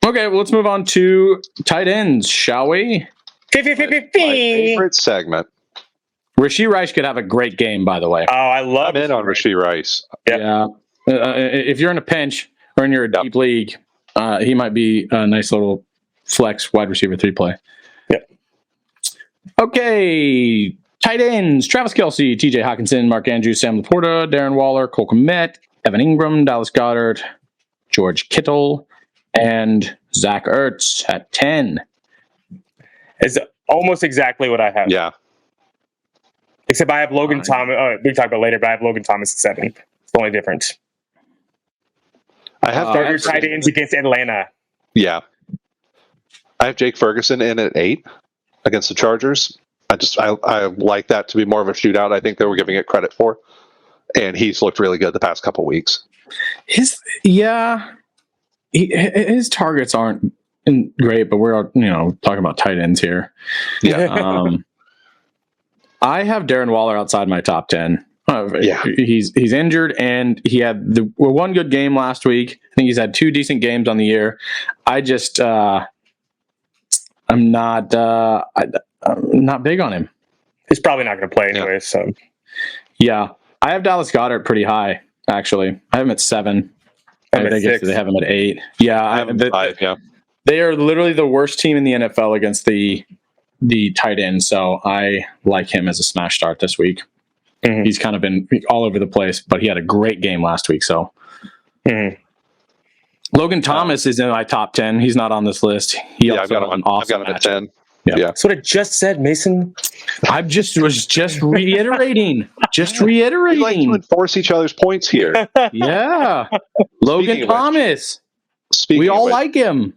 Okay, well, let's move on to tight ends, shall we? My favorite segment. Rashee Rice could have a great game, by the way. Oh, I'm in on Rashee Rice. Yep. Yeah. If you're in a pinch or in your deep league, he might be a nice little flex wide receiver 3 play. Yep. Okay. Tight ends, Travis Kelce, TJ Hawkinson, Mark Andrews, Sam Laporta, Darren Waller, Cole Kmet, Evan Ingram, Dallas Goedert, George Kittle, and Zach Ertz at 10. It's almost exactly what I have. Yeah. Except I have Logan Thomas. We can talk about it later, but I have Logan Thomas at 7. It's the only difference. I have starter tight ends against Atlanta. Yeah. I have Jake Ferguson in at 8 against the Chargers. I like that to be more of a shootout. I think they were giving it credit for. And he's looked really good the past couple weeks. His targets aren't great, but we're talking about tight ends here. Yeah. I have Darren Waller outside my top 10. He's injured, and he had the one good game last week. I think he's had 2 decent games on the year. I'm not big on him. He's probably not going to play anyway. So yeah, I have Dallas Goedert pretty high. Actually, I have him at 7. I guess they have him at 8. Yeah, I have him at 5. Yeah, they are literally the worst team in the NFL against the tight end. So I like him as a smash start this week. Mm-hmm. He's kind of been all over the place, but he had a great game last week. So Logan Thomas is in my top 10. He's not on this list. I've got him at 10. Yeah. That's what I just said, Mason. I was just reiterating. We like to enforce each other's points here. Yeah. Logan Thomas. We all like him.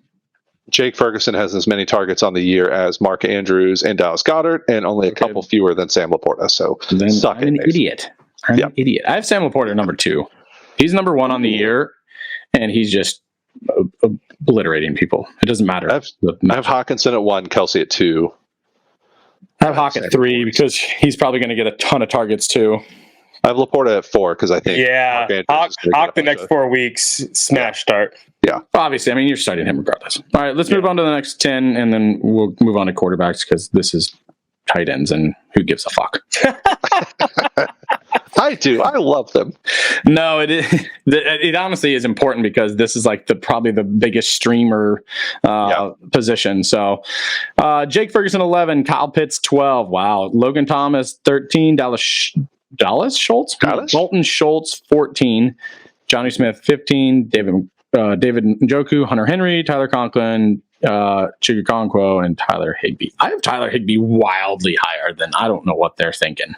Jake Ferguson has as many targets on the year as Mark Andrews and Dallas Goedert, and only a couple fewer than Sam Laporta. So then I'm an idiot. I'm an idiot. I have Sam Laporta number 2. He's number 1 on the year, and he's just obliterating people. It doesn't matter. I have Hawkinson at 1, Kelsey at 2. I have Hawk at 3 because he's probably going to get a ton of targets too. I have Laporta at 4 because I think Hawk the next 4 weeks smash start. Yeah, obviously. I mean, you're starting him regardless. All right, let's move on to the next 10, and then we'll move on to quarterbacks because this is tight ends, and who gives a fuck? I do. I love them. No, it honestly is important because this is like probably the biggest streamer position. So, Jake Ferguson 11, Kyle Pitts 12. Wow, Logan Thomas 13, Dalton Schultz 14, Johnny Smith 15, David Njoku, Hunter Henry, Tyler Conklin, Chigakonkwo, and Tyler Higbee. I have Tyler Higbee wildly higher than I don't know what they're thinking.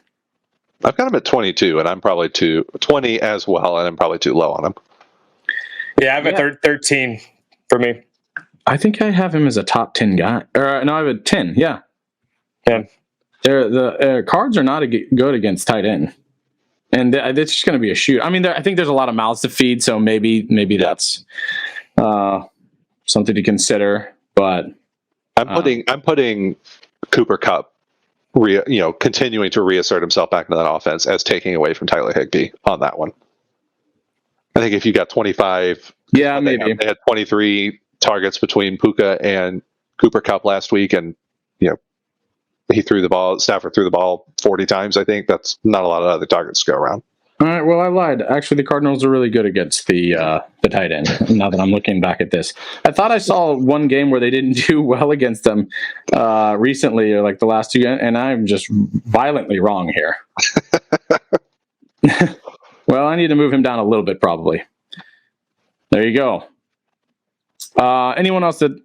I've got him at 22, and I'm probably 20 as well, and I'm probably too low on him. Yeah, I've got 13 for me. I think I have him as a top 10 guy. No, I have a 10. Yeah. Yeah. The Cards are not good against tight end. And it's just going to be a shoot. I mean, I think there's a lot of mouths to feed, so maybe that's something to consider. But I'm putting Cooper Kupp, continuing to reassert himself back into that offense as taking away from Tyler Higbee on that one. I think if you got 25, maybe they had 23 targets between Puka and Cooper Kupp last week, and Stafford threw the ball 40 times. I think that's not a lot of other targets to go around. All right. Well, I lied. Actually, the Cardinals are really good against the tight end. Now that I'm looking back at this, I thought I saw one game where they didn't do well against them recently, or like the last 2 games, and I'm just violently wrong here. Well, I need to move him down a little bit, probably. There you go. Anyone else that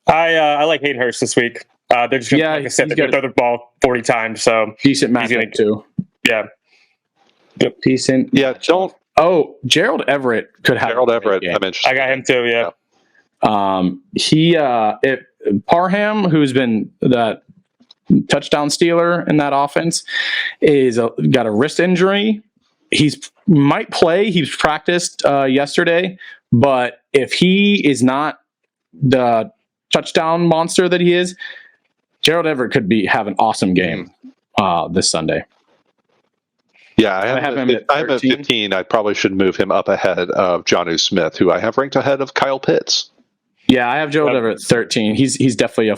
I like Hayden Hurst this week. They're just gonna, like I said, they're going to throw the ball 40 times. So decent matchup too. Yeah. Yep. Decent. Yeah. Gerald Everett could have. Gerald Everett. I'm interested. I got him too. Yeah. Parham, who's been that touchdown stealer in that offense, got a wrist injury. Might play. He's practiced yesterday, but if he is not the touchdown monster that he is, Gerald Everett could have an awesome game this Sunday. Yeah, I have him at 15. I probably should move him up ahead of Jonnu Smith, who I have ranked ahead of Kyle Pitts. Yeah, I have Gerald Everett at 13. He's definitely a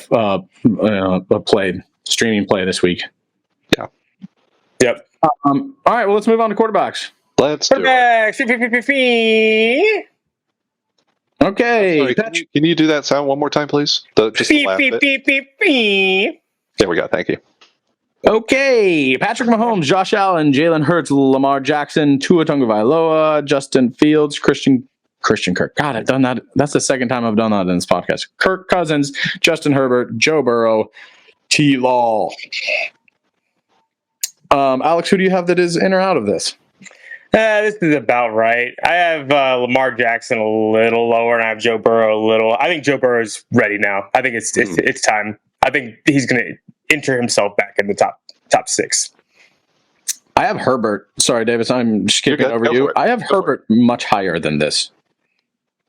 streaming play this week. Yeah. Yep. All right, well, let's move on to quarterbacks. Let's do it. Okay. Sorry, can you do that sound one more time, please? Just the last bit. There we go. Thank you. Okay. Patrick Mahomes, Josh Allen, Jalen Hurts, Lamar Jackson, Tua Tagovailoa, Justin Fields, Christian Kirk. God, I've done that. That's the second time I've done that in this podcast. Kirk Cousins, Justin Herbert, Joe Burrow, T. Law. Alex, who do you have that is in or out of this? This is about right. I have Lamar Jackson a little lower, and I have Joe Burrow a little. I think Joe Burrow is ready now. I think it's time. I think he's going to enter himself back in the top 6. I have Herbert. Sorry, Davis, I'm skipping over you. I have Herbert much higher than this.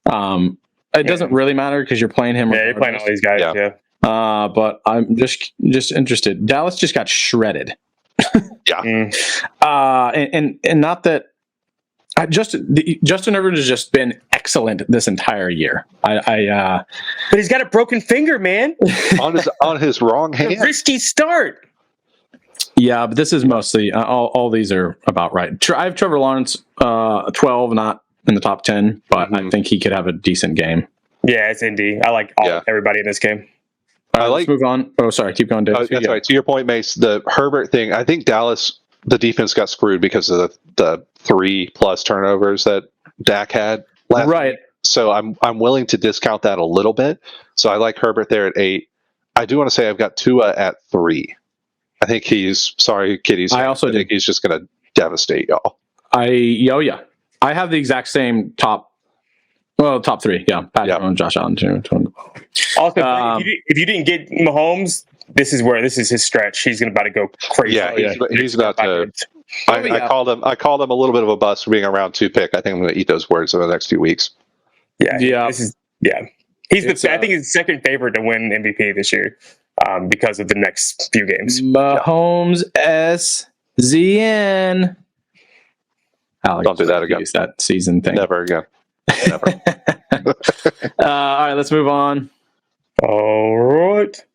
It doesn't really matter because you're playing him. Yeah, you're playing all these guys. Yeah. But I'm just interested. Dallas just got shredded. Yeah. And not that. Justin Herbert has just been excellent this entire year. But he's got a broken finger, man. on his wrong hand. A risky start. Yeah, but this is mostly all these are about right. I have Trevor Lawrence 12, not in the top 10, but I think he could have a decent game. Yeah, it's Indy. I like everybody in this game. Let's move on. Oh, sorry. Keep going, Dave. That's right. To your point, Mace, the Herbert thing, I think Dallas, the defense got screwed because of the 3+ turnovers that Dak had last week. So I'm willing to discount that a little bit. So I like Herbert there at 8. I do want to say I've got Tua at 3. I think sorry, kiddies. I also think he's just going to devastate y'all. I have the exact same top 3. Yeah, Patrick and Josh Allen. Also, if you didn't get Mahomes, this is his stretch. He's about to go crazy. Yeah, he's about to. I called him a little bit of a bust for being a round 2 pick. I think I'm going to eat those words over the next few weeks. Yeah. He's I think he's second favorite to win MVP this year because of the next few games. Mahomes SZN. Alex, don't do that again. Use that season thing. Never again. Never. All right, let's move on. All right.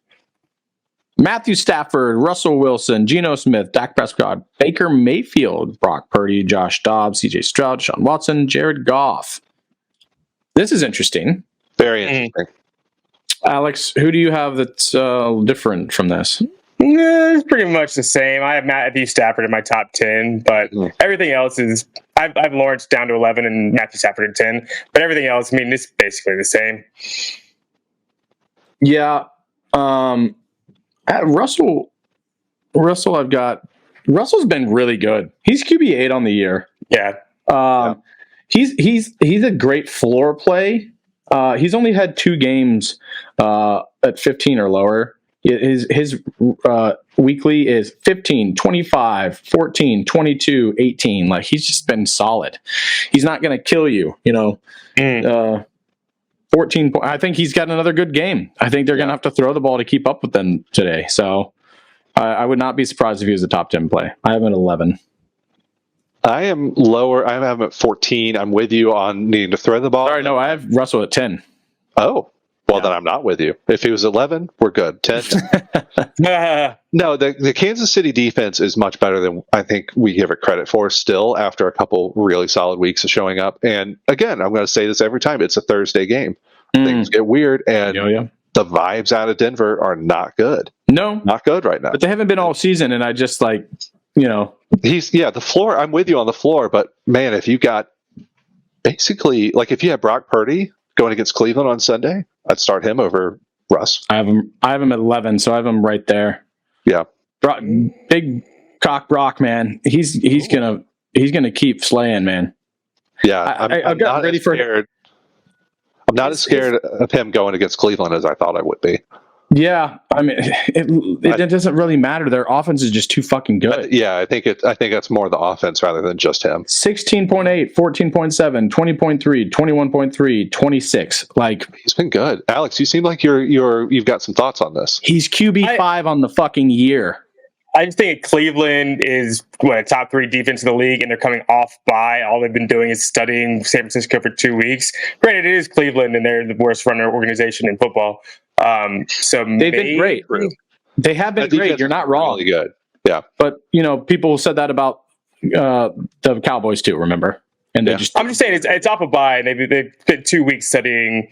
Matthew Stafford, Russell Wilson, Geno Smith, Dak Prescott, Baker Mayfield, Brock Purdy, Josh Dobbs, CJ Stroud, Deshaun Watson, Jared Goff. This is interesting. Very interesting. Alex, who do you have that's different from this? It's pretty much the same. I have Matthew Stafford in my top 10, but everything else is I've Lawrence down to 11 and Matthew Stafford at 10. But everything else, it's basically the same. Yeah. Russell, I've got. Russell's been really good. He's QB8 on the year. Yeah. He's a great floor play. He's only had 2 games at 15 or lower. His weekly is 15, 25, 14, 22, 18. Like, he's just been solid. He's not going to kill you, 14 points. I think he's got another good game. I think they're going to have to throw the ball to keep up with them today. So I would not be surprised if he was a top 10 play. I have him at 11. I am lower. I have him at 14. I'm with you on needing to throw the ball. Sorry, no, I have Russell at 10. Oh, well, then I'm not with you. If he was 11, we're good. 10. No, the Kansas City defense is much better than I think we give it credit for still after a couple really solid weeks of showing up. And again, I'm going to say this every time. It's a Thursday game. Things get weird, and the vibes out of Denver are not good. No. Not good right now. But they haven't been all season, and I just the floor. I'm with you on the floor, but man, if you got basically if you had Brock Purdy going against Cleveland on Sunday, I'd start him over Russ. I have him at 11, so I have him right there. Yeah, big cock Brock, man. He's gonna keep slaying, man. Yeah, I'm not ready for him. I'm not as scared of him going against Cleveland as I thought I would be. Yeah, it doesn't really matter. Their offense is just too fucking good. I think that's more the offense rather than just him. 16.8, 14.7, 20.3, 21.3, 26. He's been good. Alex, you seem like you've got some thoughts on this. He's QB5 on the fucking year. I just think Cleveland is a top 3 defense in the league, and they're coming off by. All they've been doing is studying San Francisco for 2 weeks. Granted, it is Cleveland, and they're the worst runner organization in football. So they've been great. They have been great. You're not wrong. Really good. Yeah. But people said that about the Cowboys too. Remember? And I'm just saying it's off a bye. They've spent 2 weeks studying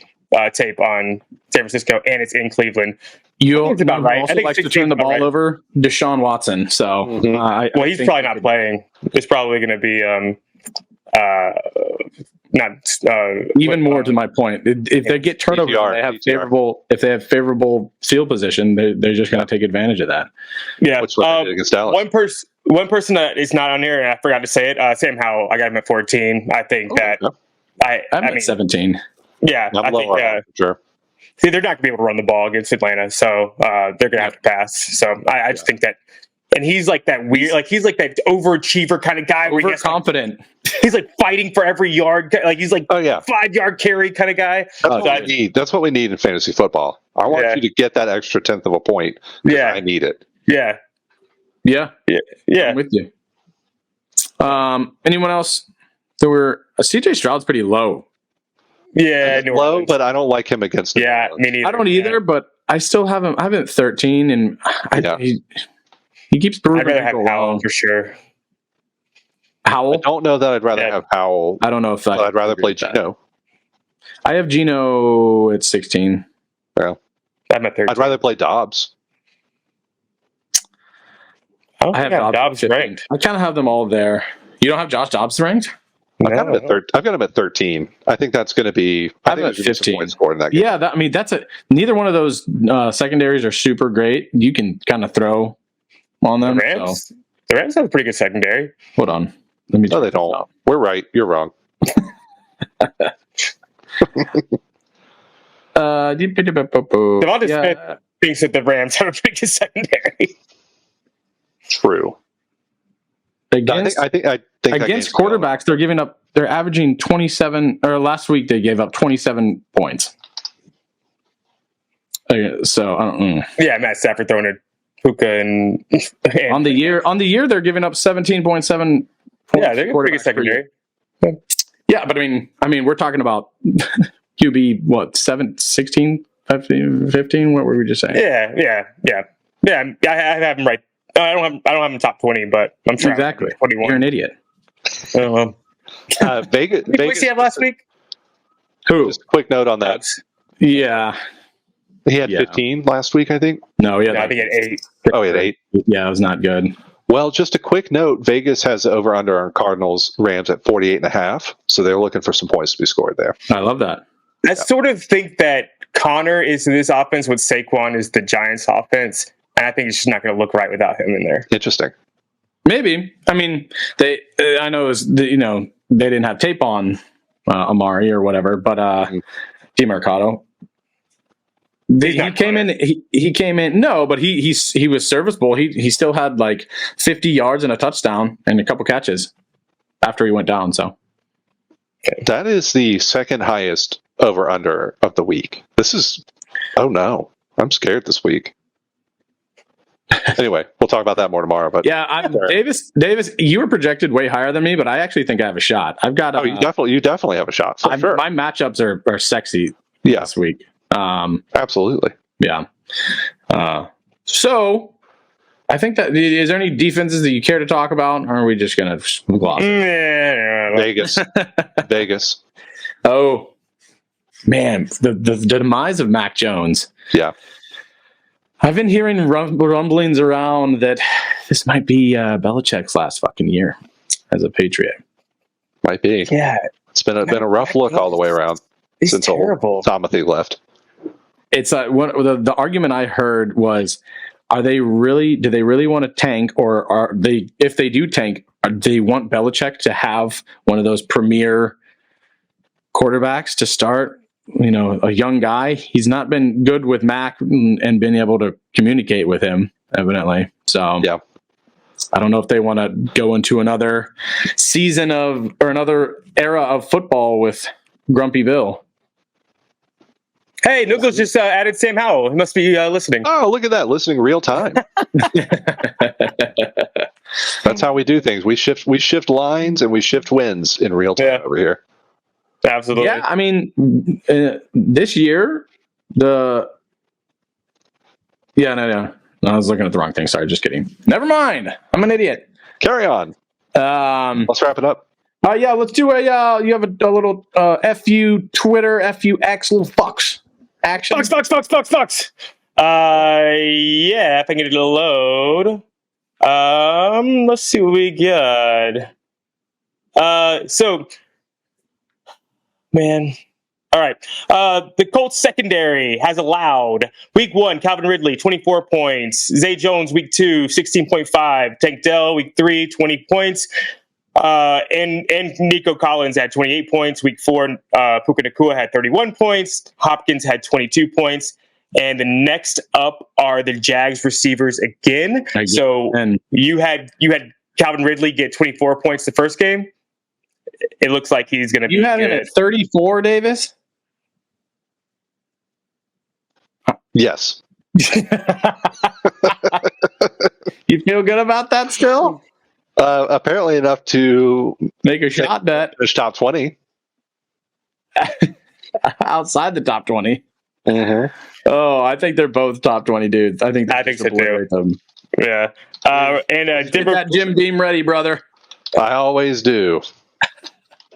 tape on San Francisco, and it's in Cleveland. It's about right. I think likes to turn the ball over. Deshaun Watson. So he's probably not playing. It's probably going to be even more to my point. If they get turnovers, they have favorable. If they have favorable field position, they're just going to take advantage of that. Yeah. Which what they did against Dallas. One person that is not on here, and I forgot to say it. Sam Howell. I got him at 14. I think I'm at 17. Yeah, I'm lower, sure. See, they're not going to be able to run the ball against Atlanta, so they're going to have to pass. So I just think that, and he's like that weird, he's like that overachiever kind of guy. Overconfident. He's like fighting for every yard. He's like 5-yard carry kind of guy. That's what we need in fantasy football. I want you to get that extra 10th of a point. Yeah, I need it. Yeah. I'm with you. Anyone else? CJ Stroud's pretty low. Yeah, low, but I don't like him against. Me neither. I don't either, but I still have him. I have him at 13, and he keeps proving. I'd rather have Howell for sure. Howell? I don't know that I'd rather have Howell. I don't know if I'd rather play Geno. I have Geno at 16. Yeah, I'm at 13. I'd rather play Dobbs. I have Dobbs ranked. I kind of have them all there. You don't have Josh Dobbs ranked? I've got him at 13. I think that's going to be. I think there's going to be some points scored in that game. Yeah, that's a. Neither one of those secondaries are super great. You can kind of throw on them. The Rams have a pretty good secondary. Hold on, let me. No, they don't. Out. We're right. You're wrong. Devonta Smith thinks that the Rams have a pretty good secondary. True. Against quarterbacks, they're averaging 27, or last week they gave up 27 points. So I don't know. Yeah, Matt Stafford throwing at Puka and on the year they're giving up 17.7 points. Yeah, they're pretty good secondary. Yeah, but I mean we're talking about QB what 16, 15? What were we just saying? Yeah. I have him right. I don't have him top 20, but I'm sure exactly. 21. You're an idiot. Vegas. What did he have last week? Who? Just a quick note on that. Yeah. He had 15 last week, I think. No, he had I think he had 8. Oh, he had 8. Yeah, it was not good. Well, just a quick note: Vegas has over under on Cardinals Rams at 48.5, so they're looking for some points to be scored there. I love that. I sort of think that Connor is in this offense what Saquon is the Giants' offense, and I think it's just not going to look right without him in there. Interesting. Maybe. I mean, I know they didn't have tape on Amari or whatever, but DeMarcado. He came in. No, but he was serviceable. He still had like 50 yards and a touchdown and a couple catches after he went down. So that is the second highest over under of the week. This is. Oh no, I'm scared this week. Anyway, we'll talk about that more tomorrow. But yeah, Davis, you were projected way higher than me, but I actually think I have a shot. I've got. You definitely have a shot. For sure. My matchups are sexy this week. Absolutely. Yeah. So I think that is there any defenses that you care to talk about, or are we just going to gloss? Vegas. Oh man, the demise of Mac Jones. Yeah. I've been hearing rumblings around that this might be Belichick's last fucking year as a Patriot. Might be. Yeah. It's been a rough look all the way around since terrible. Timothy left. It's the argument I heard was, do they really want to tank, or are they, if they do tank, they want Belichick to have one of those premier quarterbacks to start? A young guy. He's not been good with Mac and been able to communicate with him, evidently. So yeah, I don't know if they want to go into another season or another era of football with Grumpy Bill. Hey, Noogles just added Sam Howell. He must be listening. Oh, look at that. Listening real time. That's how we do things. We shift lines and we shift wins in real time over here. Absolutely. Yeah, I mean, this year, No, I was looking at the wrong thing. Sorry, just kidding. Never mind. I'm an idiot. Carry on. Let's wrap it up. Yeah, let's do you have a little FU Twitter, FU X, little fucks action. Fucks. Yeah, if I can get it to load. Let's see what we got. Man. All right. The Colts secondary has allowed week 1, Calvin Ridley, 24 points. Zay Jones, week 2, 16.5. Tank Dell, week 3, 20 points. And Nico Collins had 28 points. Week 4, Puka Nacua had 31 points. Hopkins had 22 points. And the next up are the Jags receivers again. So you had Calvin Ridley get 24 points the first game. It looks like he's going to be You had him at 34, Davis? Yes. You feel good about that still? Apparently enough to make a shot bet. Finish top 20. Outside the top 20. Mm-hmm. Oh, I think they're both top 20 dudes. I think so too. Yeah. And Denver, get that Jim Beam ready, brother. I always do.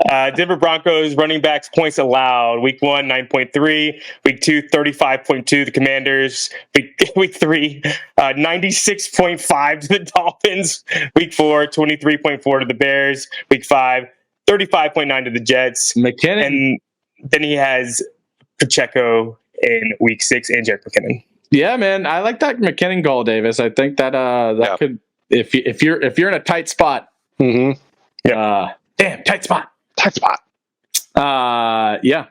Denver Broncos running backs points allowed. Week 1, 9.3. Week 2, 35.2. The Commanders. Week 3, 96.5 to the Dolphins. Week 4, 23.4 to the Bears. Week 5, 35.9 to the Jets. McKinnon. And then he has Pacheco in week 6 and Jerick McKinnon. Yeah, man, I like that McKinnon goal, Davis. I think that could, if you're in a tight spot. Mm-hmm. Damn, tight spot. Tight spot. Yeah,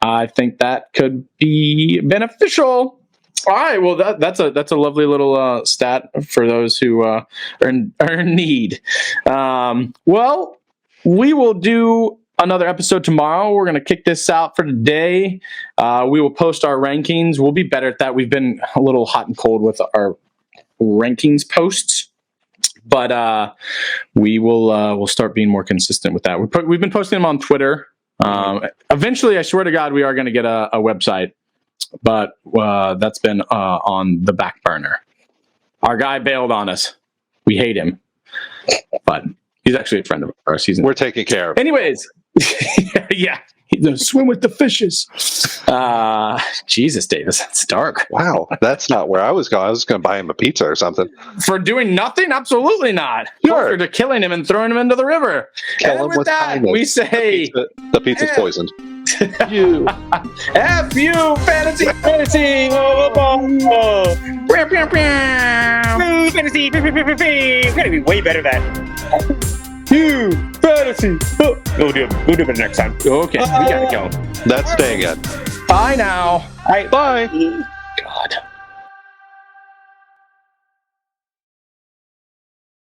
I think that could be beneficial. All right, well that's a lovely little stat for those who are in need. Well, we will do another episode tomorrow. We're going to kick this out for today. We will post our rankings. We'll be better at that. We've been a little hot and cold with our rankings posts, but we'll start being more consistent with that. We've been posting them on Twitter. Eventually, I swear to God, we are going to get a website, but that's been on the back burner. Our guy bailed on us. We hate him, but he's actually a friend of ours. We're taking care of him. Anyways, yeah. He's going to swim with the fishes. Jesus, Davis, that's dark. Wow, that's not where I was going. I was going to buy him a pizza or something. For doing nothing? Absolutely not. Sure. Closer to killing him and throwing him into the river. Kill and him with with that, kindness. we say... The pizza's poisoned. You. F you, fantasy. Fantasy! Fantasy! We're going to be way better at that. You! Fantasy! We'll do it better next time. Okay, we got to go. That's staying in. Bye now. All right. Bye.